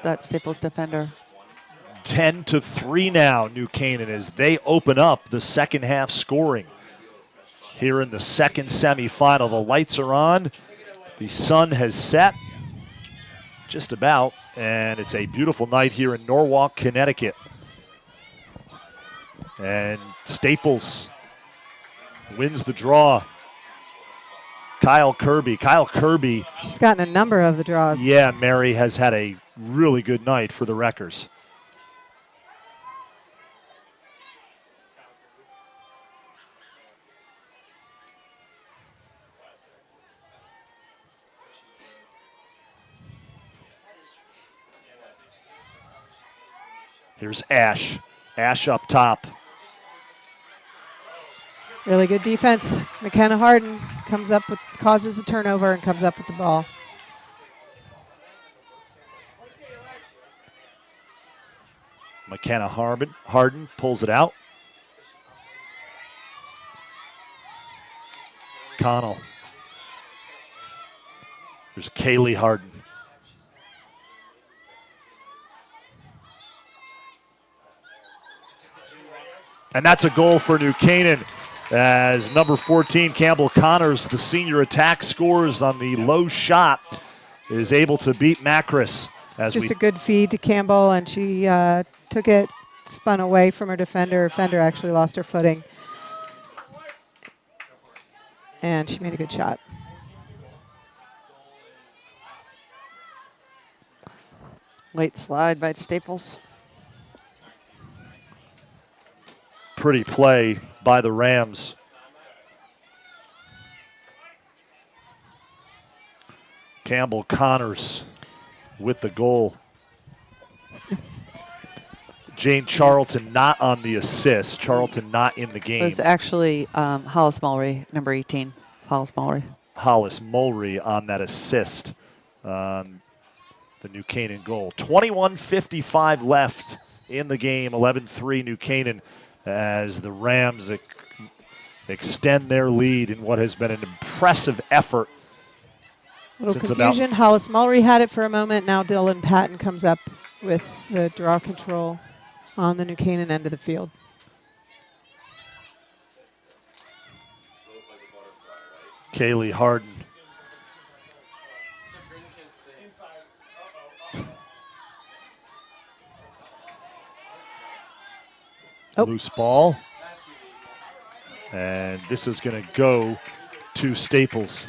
That Staples defender. 10-3 now, New Canaan, as they open up the second half scoring. Here in the second semifinal, the lights are on. The sun has set, just about, and it's a beautiful night here in Norwalk, Connecticut. And Staples wins the draw. Kyle Kirby. She's gotten a number of the draws. Yeah, Mary has had a really good night for the Wreckers. Here's Ash. Ash up top. Really good defense. McKenna Harden causes the turnover and comes up with the ball. McKenna Harden pulls it out. Connell. There's Kaylee Harden. And that's a goal for New Canaan as number 14, Campbell Connors, the senior attack scores on the low shot, is able to beat Macris. It's just a good feed to Campbell, and she took it, spun away from her defender. Her defender actually lost her footing. And she made a good shot. Late slide by Staples. Pretty play by the Rams. Campbell Connors with the goal. Jane Charlton not on the assist. Charlton not in the game. It was actually Hollis Mulry, number 18. Hollis Mulry. Hollis Mulry on that assist. the New Canaan goal. 21:55 left in the game, 11-3 New Canaan, as the Rams extend their lead in what has been an impressive effort. Little confusion. Hollis Mulry had it for a moment. Now Dylan Patton comes up with the draw control on the New Canaan end of the field. Kaylee Harden. Loose ball. And this is going to go to Staples.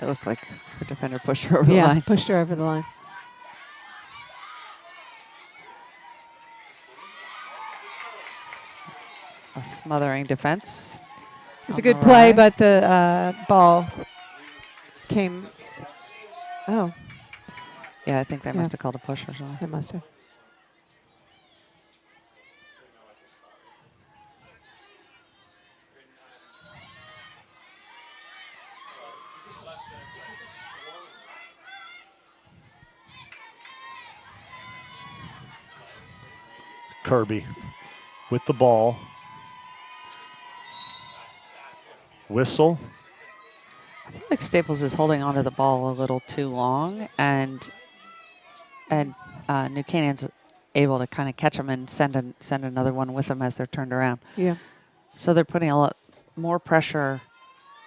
It looked like her defender pushed her over the line. Yeah, pushed her over the line. A smothering defense. It was a good play, but the ball came. Oh. Yeah, I think they must have called a push or something. They must have. Kirby with the ball. Whistle. I feel like Staples is holding onto the ball a little too long, and New Canaan's able to kind of catch them and send another one with them as they're turned around. Yeah. So they're putting a lot more pressure.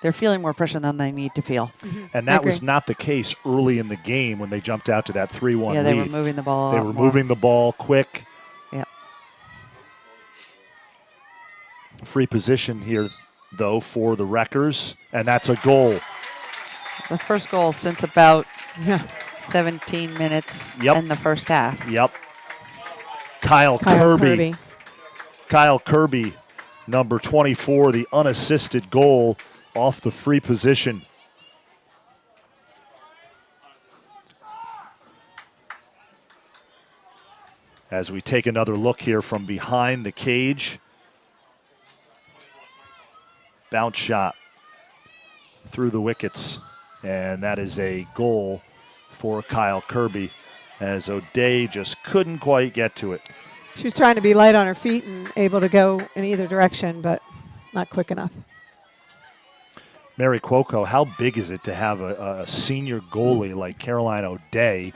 They're feeling more pressure than they need to feel. Mm-hmm. And that was not the case early in the game when they jumped out to that 3-1 lead. Yeah, they were moving the ball. They were moving the ball quick. Yeah. Free position here, though, for the Wreckers, and that's a goal. The first goal since about 17 minutes in the first half. Yep. Kyle Kirby. Kyle Kirby, number 24, the unassisted goal off the free position. As we take another look here from behind the cage. Bounce shot through the wickets, and that is a goal for Kyle Kirby, as O'Day just couldn't quite get to it. She was trying to be light on her feet and able to go in either direction, but not quick enough. Mary Cuoco, how big is it to have a senior goalie like Caroline O'Day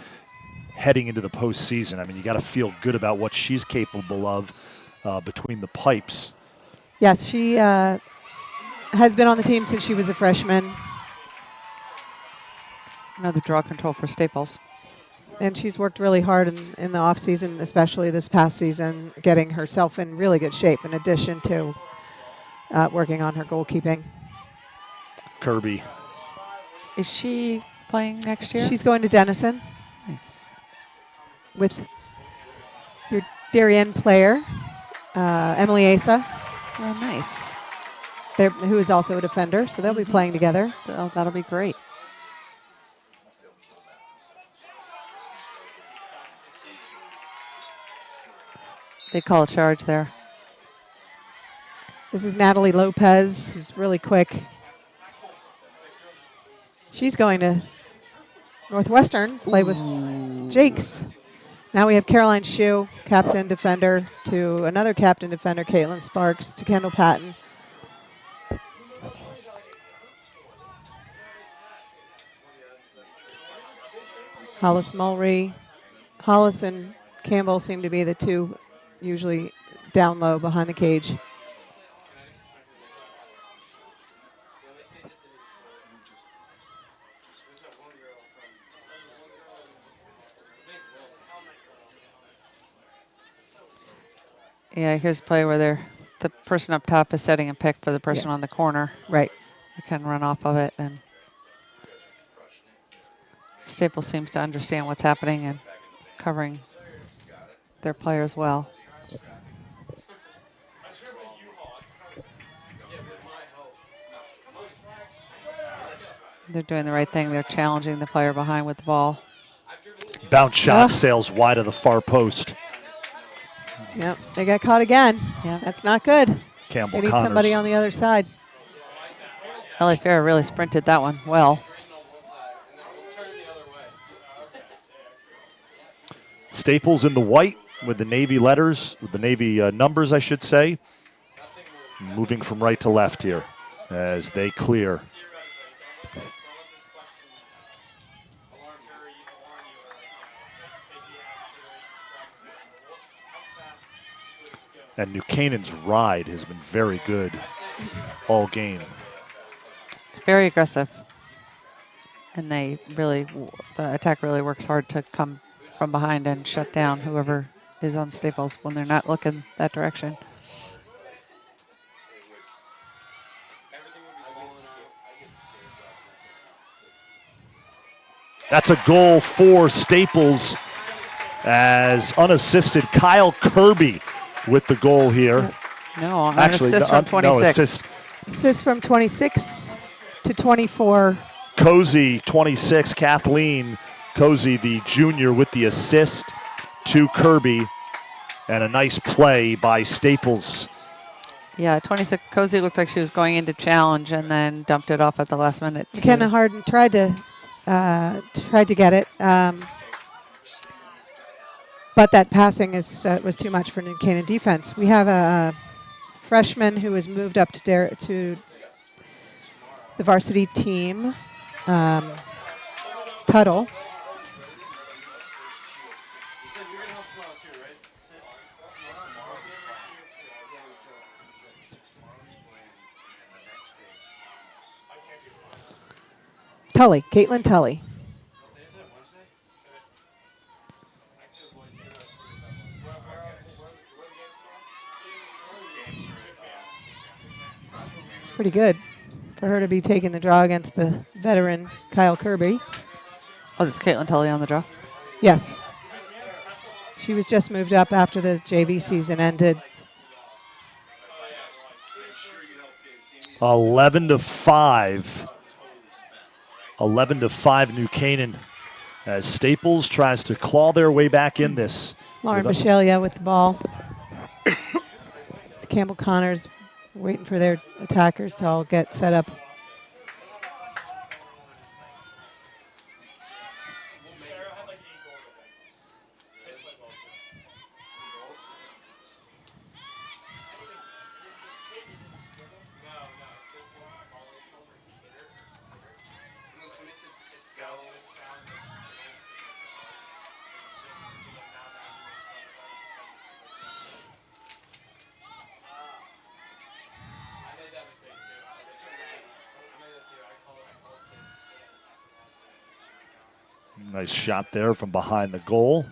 heading into the postseason? I mean, you got to feel good about what she's capable of between the pipes. Yes, she has been on the team since she was a freshman. Another draw control for Staples. And she's worked really hard in the off season, especially this past season, getting herself in really good shape in addition to working on her goalkeeping. Kirby. Is she playing next year? She's going to Denison. Nice. With your Darien player, Emily Asa. Oh, nice. Who is also a defender, so they'll be playing together. Oh, that'll be great. They call a charge there. This is Natalie Lopez, who's really quick. She's going to Northwestern, play with Jakes. Now we have Caroline Shue, captain defender, to another captain defender, Caitlin Sparks, to Kendall Patton. Hollis Mulry. Hollis and Campbell seem to be the two usually down low behind the cage. Yeah, here's a play where the person up top is setting a pick for the person on the corner. Right. They can run off of it, and Staples seems to understand what's happening and covering their players well. They're doing the right thing. They're challenging the player behind with the ball. Bounce shot sails wide of the far post. Yep, they got caught again. Yeah, that's not good. Campbell They need Connors. somebody on the other side. Ellie Fair really sprinted that one well. Staples in the white with the Navy letters, with the Navy numbers, I should say. Moving from right to left here as they clear. And New Canaan's ride has been very good all game. It's very aggressive. And they really, the attack really works hard to come from behind and shut down whoever is on Staples when they're not looking that direction. That's a goal for Staples as unassisted Kyle Kirby with the goal here. No, an assist from 26. Assist from 26 to 24. Cozy, 26, Kathleen Cozy, the junior, with the assist to Kirby. And a nice play by Staples. Yeah, 26. Cozy looked like she was going into challenge and then dumped it off at the last minute. McKenna Harden tried to get it, but that passing was too much for New Canaan defense. We have a freshman who has moved up to the varsity team, Tuttle. Tully, Caitlin Tully. It's pretty good for her to be taking the draw against the veteran Kyle Kirby. Oh, that's Caitlin Tully on the draw? Yes. She was just moved up after the JV season ended. 11-5. 11-5 New Canaan as Staples tries to claw their way back in this. Lauren Bishelia with the ball. Campbell Connors waiting for their attackers to all get set up. Nice shot there from behind the goal.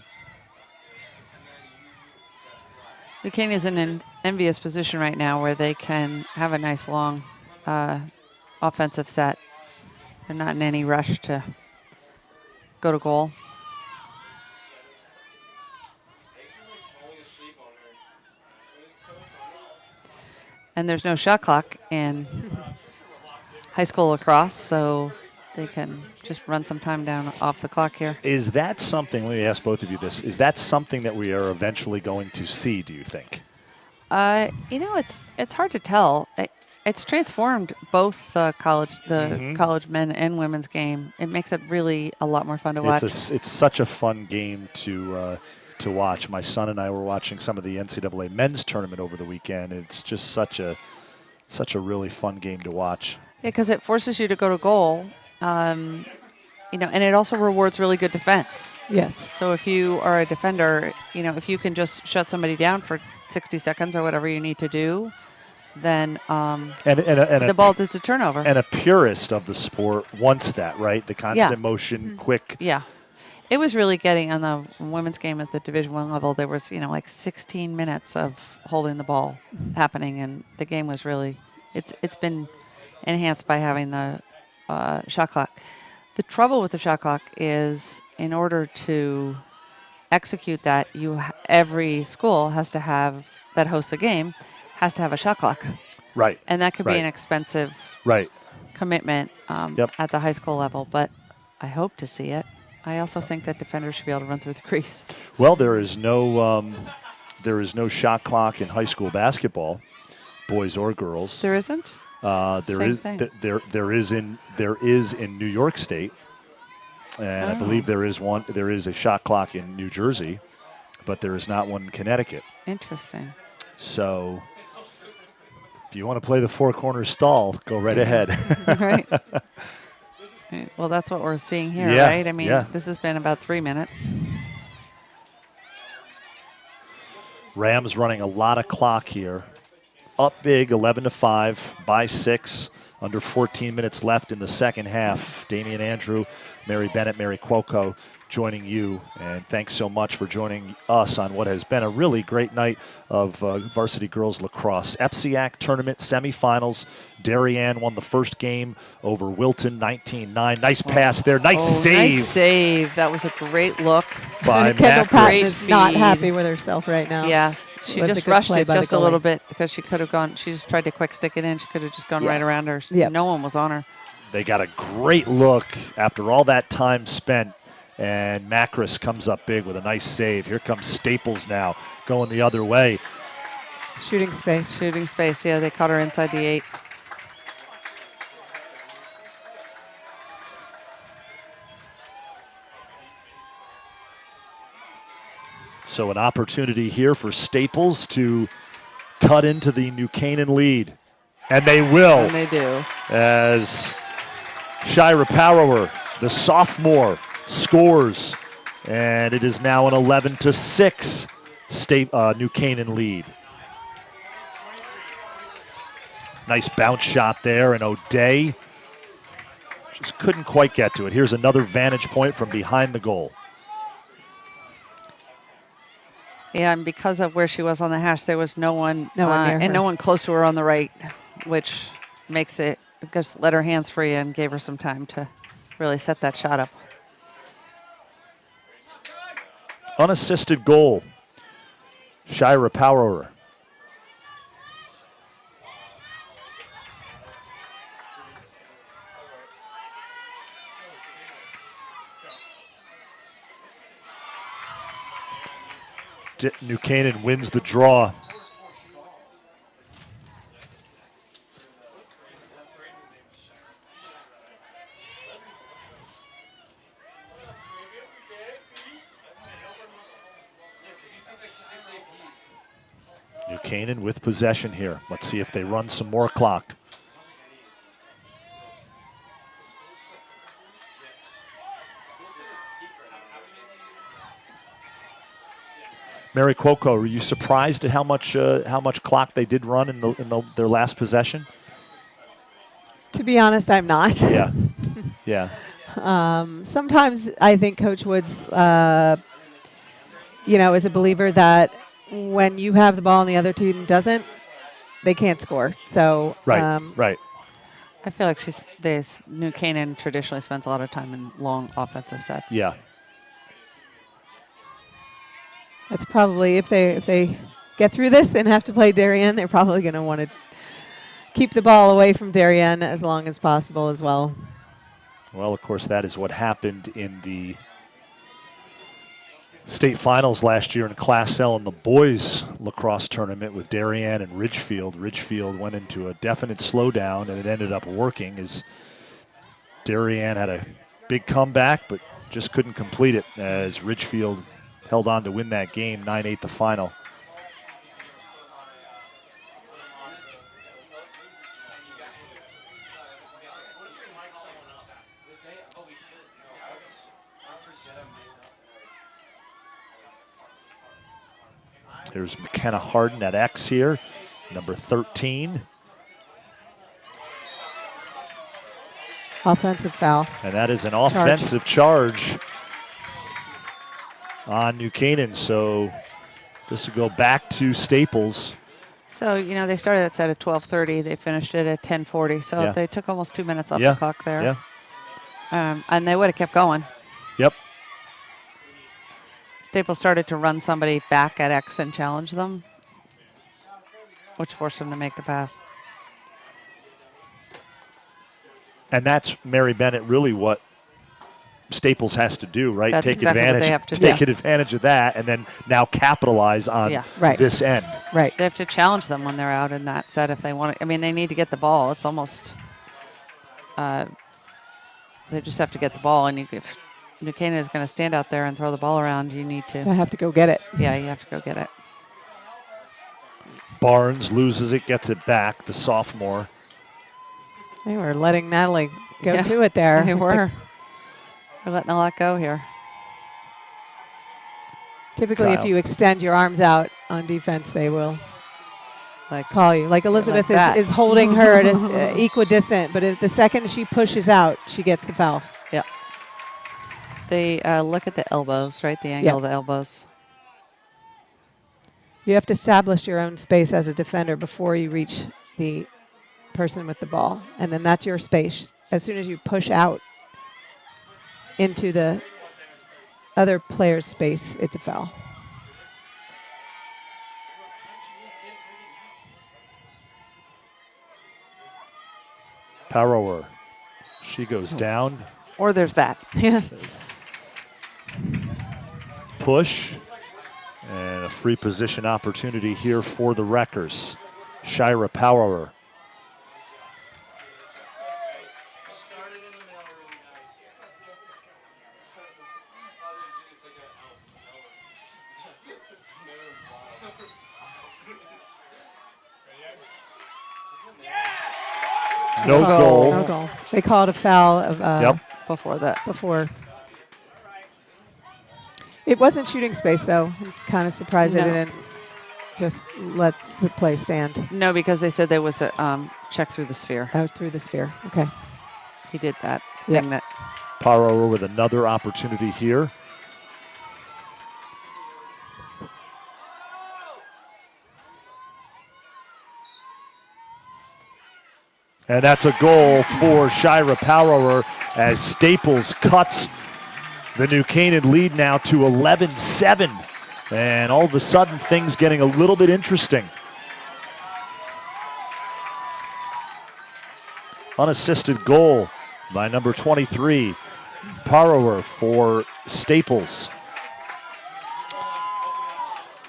New Canaan is in an envious position right now where they can have a nice long offensive set. They're not in any rush to go to goal. And there's no shot clock in high school lacrosse, so they can just run some time down off the clock here. Is that something, let me ask both of you this, is that something that we are eventually going to see, do you think? You know, it's hard to tell. It's transformed both the college men and women's game. It makes it really a lot more fun to watch. It's such a fun game to watch. My son and I were watching some of the NCAA men's tournament over the weekend. It's just such a really fun game to watch. Yeah, because it forces you to go to goal. You know, and it also rewards really good defense. Yes. So if you are a defender, you know, if you can just shut somebody down for 60 seconds or whatever you need to do, then the ball does a turnover. And a purist of the sport wants that, right? The constant motion, quick. Yeah. It was really getting on the women's game at the Division I level. There was, you know, like 16 minutes of holding the ball happening, and the game was really, it's been enhanced by having the shot clock. The trouble with the shot clock is, in order to execute that, every school has to have that hosts a game has to have a shot clock. Right. And that could be an expensive commitment at the high school level. But I hope to see it. I also think that defenders should be able to run through the crease. Well, there is no shot clock in high school basketball, boys or girls. There isn't? There is in New York State. And I believe there is a shot clock in New Jersey, but there is not one in Connecticut. Interesting. So if you want to play the four corner stall, go right ahead. Right. Well, that's what we're seeing here, Yeah, right? I mean, yeah. this has been about 3 minutes. Rams running a lot of clock here. Up big, 11-5, by 6. Under 14 minutes left in the second half. Damian Andrew, Mary Bennett, Mary Cuoco joining you. And thanks so much for joining us on what has been a really great night of varsity girls lacrosse. FCIAC tournament semifinals. Darien won the first game over Wilton, 19-9. Nice pass there. Nice save. Nice save. That was a great look. By Kendall Macris. Patton is not Speed. happy with herself right now. Yes, she Was a just good rushed play it by the just a little goalie. bit because she could have gone. She just tried to quick stick it in. She could have just gone Yeah. right around her. Yep. No one was on her. They got a great look after all that time spent, and Macris comes up big with a nice save. Here comes Staples now, going the other way. Shooting space. Shooting space. Yeah, they caught her inside the 8. So an opportunity here for Staples to cut into the New Canaan lead. And they will, And they do. as Shira Power, the sophomore, scores. And it is now an 11-6 New Canaan lead. Nice bounce shot there, and O'Day just couldn't quite get to it. Here's another vantage point from behind the goal. Yeah, and because of where she was on the hash, there was no one, No one near and her. no one close to her on the right, which makes it just let her hands free and gave her some time to really set that shot up. Unassisted goal. Shira Power. New Canaan wins the draw. New Canaan with possession here. Let's see if they run some more clock. Mary Cuoco, were you surprised at how much clock they did run in their last possession? To be honest, I'm not. Yeah, yeah, Sometimes I think Coach Woods, is a believer that when you have the ball and the other team doesn't, they can't score. So right, right. I feel like New Canaan traditionally spends a lot of time in long offensive sets. Yeah. It's probably if they get through this and have to play Darien, they're probably going to want to keep the ball away from Darien as long as possible as well. Well, of course, that is what happened in the state finals last year in Class L in the boys lacrosse tournament with Darien and Ridgefield. Ridgefield went into a definite slowdown, and it ended up working as Darien had a big comeback, but just couldn't complete it as Ridgefield held on to win that game, 9-8 the final. There's McKenna Harden at X here, number 13. Offensive foul. And that is an offensive charge on New Canaan. So this will go back to Staples. So, they started that set at 12:30. They finished it at 10:40. So Yeah. they took almost 2 minutes off Yeah, the clock there. Yeah. And they would have kept going. Yep. Staples started to run somebody back at X and challenge them, which forced them to make the pass. And that's Mary Bennett really what Staples has to do, right? That's Take exactly what advantage, they have to take do. advantage of that, and then now capitalize on Yeah. Right. this end. Right. They have to challenge them when they're out in that set if they want to. I mean, they need to get the ball. It's almost, they just have to get the ball. And if New Canaan is going to stand out there and throw the ball around, you need I to. have to go get it. Yeah, you have to go get it. Barnes loses it, gets it back, the sophomore. They were letting Natalie go Yeah, to it there. They were. We're letting a lot go here. Typically, if Kyle. you extend your arms out on defense, they will Like, call you. Like Elizabeth that. is holding her at equidistant, but if the second she pushes out, she gets the foul. yeah. They look at the elbows, right? The angle of the elbows. You have to establish your own space as a defender before you reach the person with the ball, and then that's your space. As soon as you push out into the other player's space, it's a foul. Parower. She goes down. Or there's that. Push. And a free position opportunity here for the Wreckers. Shira Parower. No goal. No goal. They called a foul of Before that. before. It wasn't shooting space, though. I'm kind of surprised they No. didn't just let the play stand. No, because they said there was a check through the sphere. Out through the sphere. Okay. He did that. Yep. Thing that Parower with another opportunity here. And that's a goal for Shira Parower as Staples cuts the New Canaan lead now to 11-7. And all of a sudden, things getting a little bit interesting. Unassisted goal by number 23, Parower for Staples.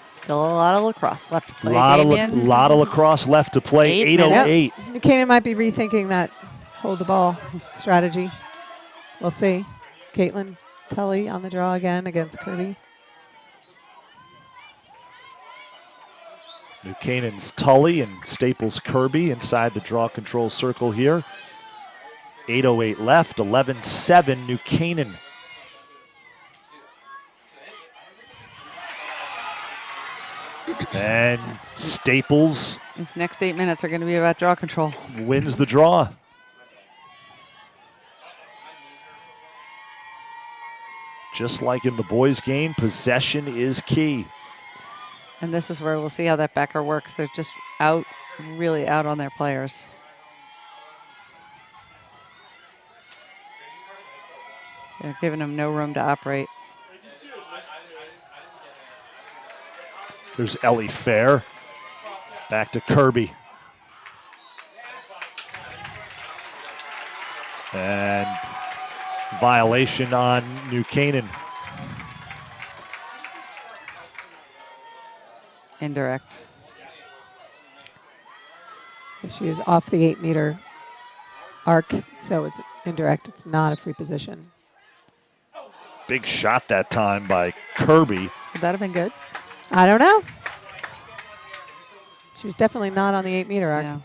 still a lot of lacrosse left to play. Lot Damien. of lacrosse left to play. 8:08. New Canaan might be rethinking that hold the ball strategy. We'll see. Caitlin Tully on the draw again against Kirby. New Canaan's Tully and Staples Kirby inside the draw control circle here. 8:08 left, 11-7 New Canaan. And Staples These next 8 minutes are going to be about draw control. wins the draw. Just like in the boys' game, possession is key. And this is where we'll see how that backer works. They're just out, really out on their players. They're giving them no room to operate. There's Ellie Fair. Back to Kirby. And violation on New Canaan. Indirect. She is off the 8-meter arc, so it's indirect. It's not a free position. Big shot that time by Kirby. Would that have been good? I don't know. She was definitely not on the 8-meter arc. No.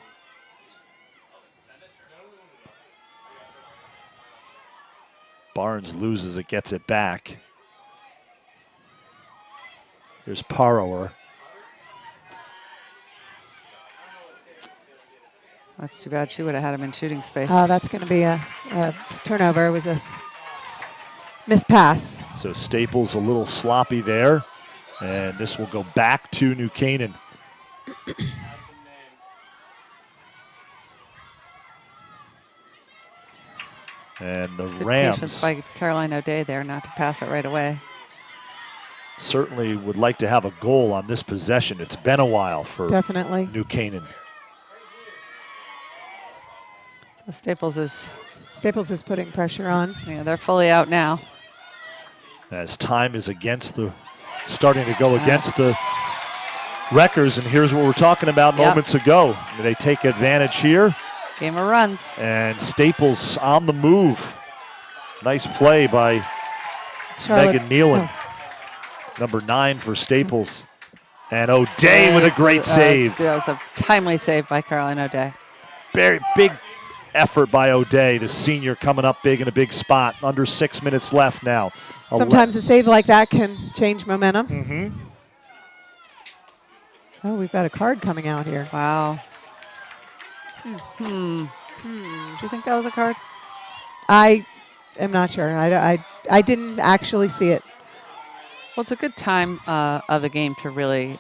Barnes loses it, gets it back. Here's Parower. That's too bad. She would have had him in shooting space. That's going to be a turnover. It was a missed pass. So Staples a little sloppy there. And this will go back to New Canaan. And the Good Rams patience by Caroline O'Day there not to pass it right away. certainly would like to have a goal on this possession. It's been a while for Definitely. New Canaan. So Staples is, Staples is putting pressure on. yeah, they're fully out now. As time is starting to go against the Wreckers, and here's what we're talking about moments ago. They take advantage here, Game of runs. and Staples on the move. Nice play by Charlotte. Megan Nealon, number 9 for Staples. And O'Day with a great save. That was a timely save by Caroline O'Day. Very big effort by O'Day, the senior coming up big in a big spot. Under 6 minutes left now. Sometimes a save like that can change momentum. Mm-hmm. Oh, we've got a card coming out here. Wow. Do you think that was a card? I am not sure. I didn't actually see it. Well, it's a good time of the game to really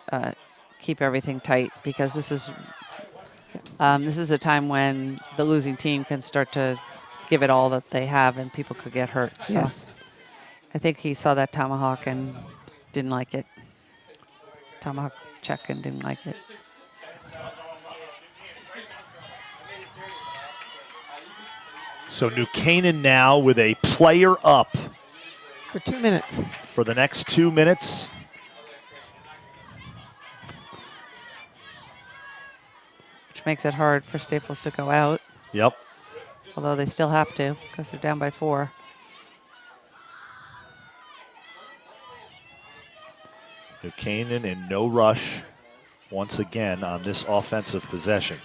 keep everything tight, because this is a time when the losing team can start to give it all that they have, and people could get hurt. So Yes. I think he saw that tomahawk and didn't like it. Tomahawk check and didn't like it. So New Canaan now with a player up For 2 minutes. for the next 2 minutes. Which makes it hard for Staples to go out, Yep. although they still have to because they're down by 4. New Canaan in no rush once again on this offensive possession.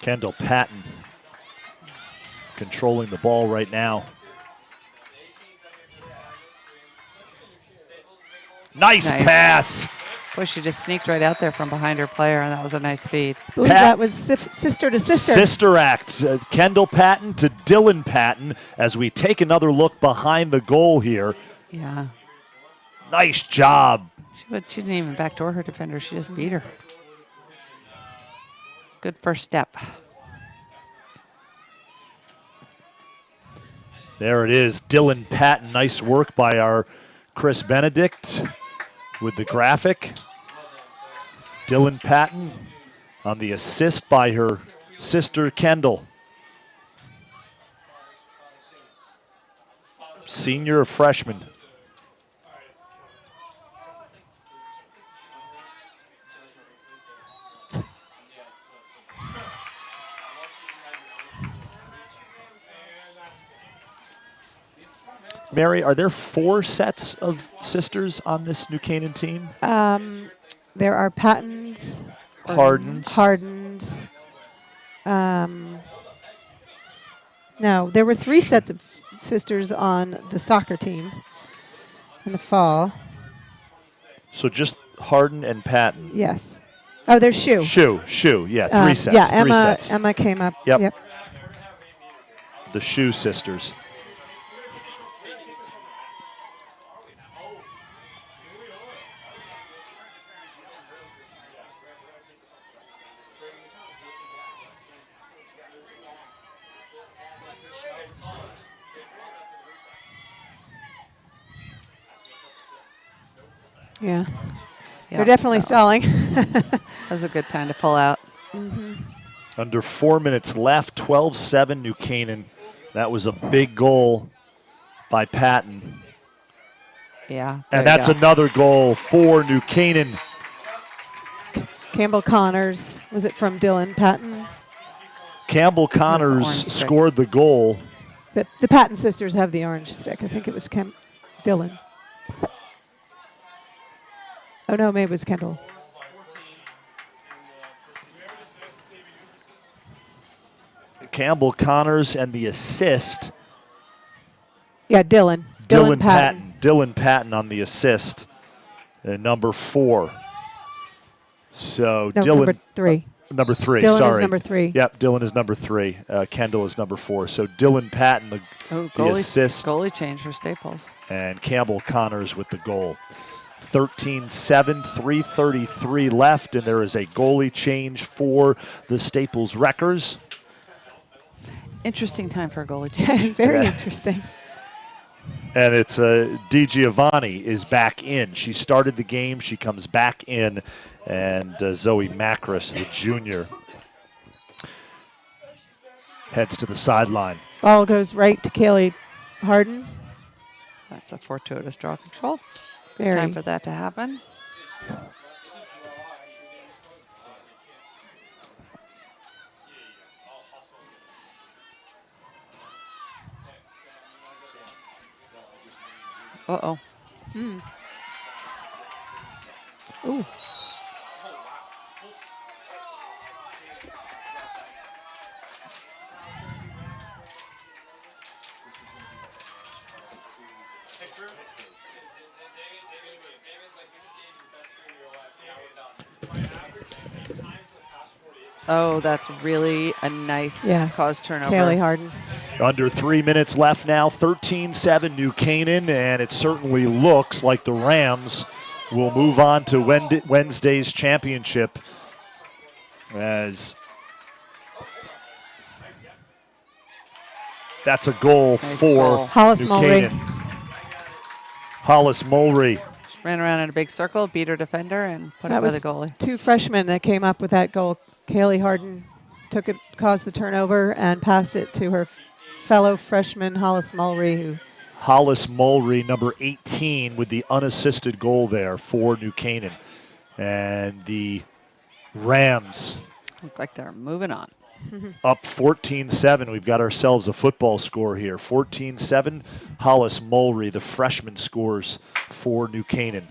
Kendall Patton controlling the ball right now. Nice pass. Boy, she just sneaked right out there from behind her player, and that was a nice feed. I believe that was sister to sister. Sister act. Kendall Patton to Dylan Patton as we take another look behind the goal here. Yeah. Nice job. She didn't even backdoor her defender. She just beat her. Good first step. There it is, Dylan Patton. Nice work by our Chris Benedict with the graphic. Dylan Patton on the assist by her sister Kendall. Senior or freshman? Mary, are there 4 sets of sisters on this New Canaan team? There are Pattons. Hardens. No, there were 3 sets of sisters on the soccer team in the fall. So just Harden and Patton. Yes. Oh, there's Shoe. Shoe. Yeah, 3 sets. Yeah, 3 sets. Emma came up. Yep. The Shoe sisters. Yeah. Yeah, They're definitely stalling. That was a good time to pull out. Under 4 minutes left, 12-7 New Canaan. That was a big goal by Patton. Yeah. And that's another goal for New Canaan. Campbell Connors. Was it from Dylan Patton? Campbell Connors orange stick. scored the goal. The Patton sisters have the orange stick. I think it was Dylan. Oh, no, maybe it was Kendall. Campbell Connors and the assist. Yeah, Dylan. Dylan Patton. Dylan Patton on the assist. Number 4. So No, Dylan. number 3. Number 3, Dylan sorry. is number 3. Yep, Dylan is number 3. Kendall is number 4. So Dylan Patton, the assist. Goalie change for Staples. And Campbell Connors with the goal. 13-7, 3:33 left, and there is a goalie change for the Staples Wreckers. Interesting time for a goalie change. Very interesting. And it's Di Giovanni is back in. She started the game. She comes back in. And Zoe Macris, the junior, heads to the sideline. Ball goes right to Kaylee Harden. That's a fortuitous draw control. Very. Time for that to happen. Uh-oh. Ooh. Oh, that's really a nice cause turnover. Kaylee Harden. Under 3 minutes left now, 13-7 New Canaan, and it certainly looks like the Rams will move on to Wednesday's championship as that's a goal for Hollis New Mulry. Canaan. Hollis Mulry. She ran around in a big circle, beat her defender, and put it by the goalie. Two freshmen that came up with that goal. Kaylee Harden took it, caused the turnover, and passed it to her fellow freshman Hollis Mulry. Hollis Mulry, number 18, with the unassisted goal there for New Canaan. And the Rams Look like they're moving on. up 14-7. We've got ourselves a football score here. 14-7. Hollis Mulry, the freshman, scores for New Canaan.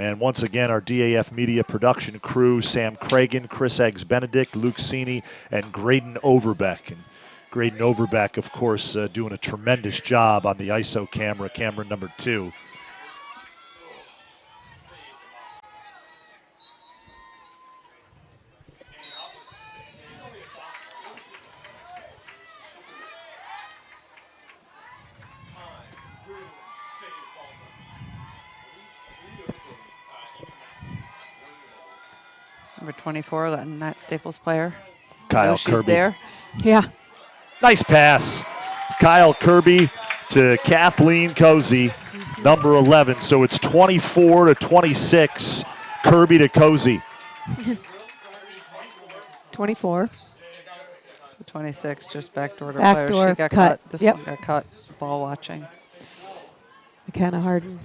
And once again, our DAF Media production crew, Sam Cragen, Chris Eggs-Benedict, Luke Cini, and Graydon Overbeck. And Graydon Overbeck, of course, doing a tremendous job on the ISO camera, camera number 2. Number 24, letting that Staples player Kyle know she's Kirby. there. Yeah. Nice pass. Kyle Kirby to Kathleen Cozy, number 11. So it's 24-26. Kirby to Cozy. 24. 26, just backdoor to Backdoor player. She got cut. cut. This Yep. one got cut. Ball watching. McKenna Harden.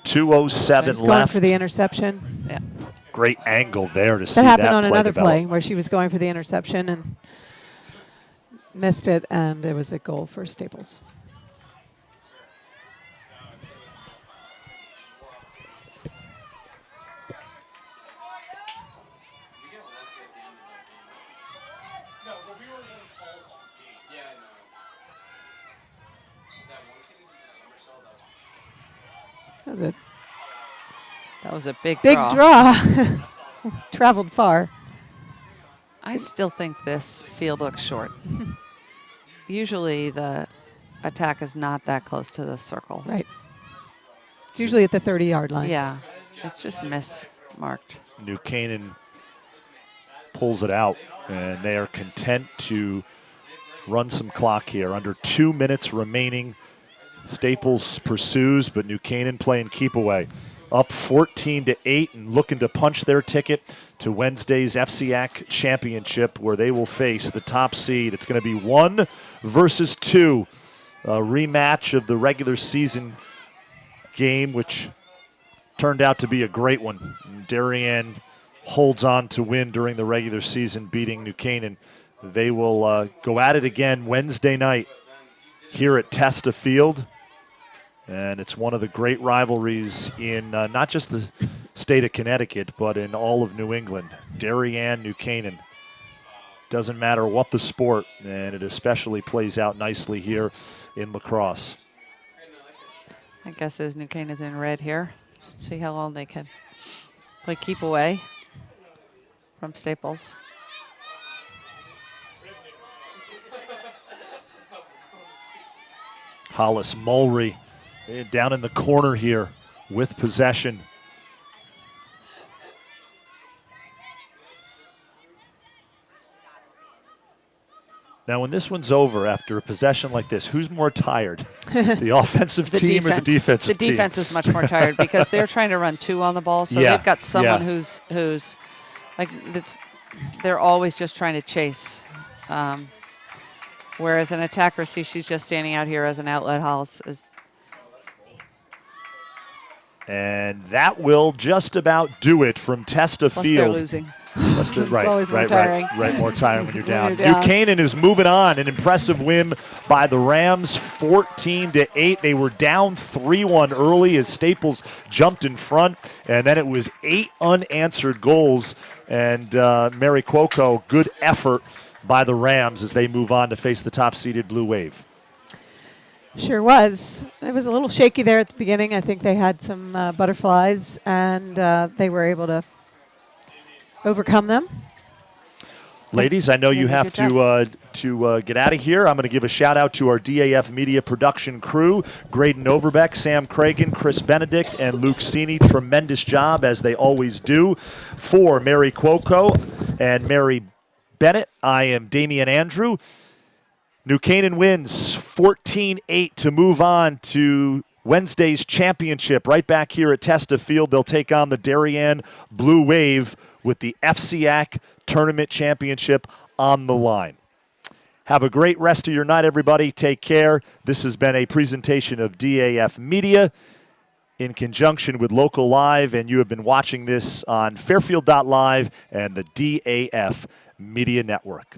2:07 Going left. for the interception. Yeah. Great angle there to see That happened that on another develop. play where she was going for the interception and missed it, and it was a goal for Staples. That was a big draw. Traveled far. I still think this field looks short. Usually the attack is not that close to the circle. Right. It's usually at the 30-yard line. Yeah, it's just mismarked. New Canaan pulls it out, and they are content to run some clock here. Under 2 minutes remaining. Staples pursues, but New Canaan playing keep away. Up 14-8 and looking to punch their ticket to Wednesday's FCIAC championship, where they will face the top seed. It's going to be 1 versus 2, a rematch of the regular season game, which turned out to be a great one. Darien holds on to win during the regular season, beating New Canaan. They will go at it again Wednesday night here at Testa Field. And it's one of the great rivalries in not just the state of Connecticut, but in all of New England. Darien, New Canaan. Doesn't matter what the sport, and it especially plays out nicely here in lacrosse. I guess as New Canaan's in red here. See how long they can play keep away from Staples. Hollis Mulry down in the corner here with possession. Now, when this one's over after a possession like this, who's more tired? The offensive team or the defensive team? The defense is much more tired because they're trying to run 2 on the ball. So they've got someone who's like they're always just trying to chase. Whereas an attacker, see, she's just standing out here as an outlet. Hollis is. And that will just about do it from Testa Plus Field. they're losing. That's the, It's always more tiring. Right, more tiring when you're down. you're down. New Canaan is moving on. An impressive win by the Rams, 14-8. They were down 3-1 early as Staples jumped in front, and then it was 8 unanswered goals. And Mary Cuoco, good effort by the Rams as they move on to face the top-seeded Blue Wave. Sure was. It was a little shaky there at the beginning. I think they had some butterflies, and they were able to overcome them. Ladies, I know you have to get out of here. I'm going to give a shout out to our DAF Media production crew, Graydon Overbeck, Sam Cragen, Chris Benedict, and Luke Steeney. Tremendous job, as they always do. For Mary Cuoco and Mary Bennett, I am Damian Andrew. New Canaan wins 14-8 to move on to Wednesday's championship right back here at Testa Field. They'll take on the Darien Blue Wave with the FCIAC Tournament Championship on the line. Have a great rest of your night, everybody. Take care. This has been a presentation of DAF Media in conjunction with Local Live, and you have been watching this on Fairfield.Live and the DAF Media Network.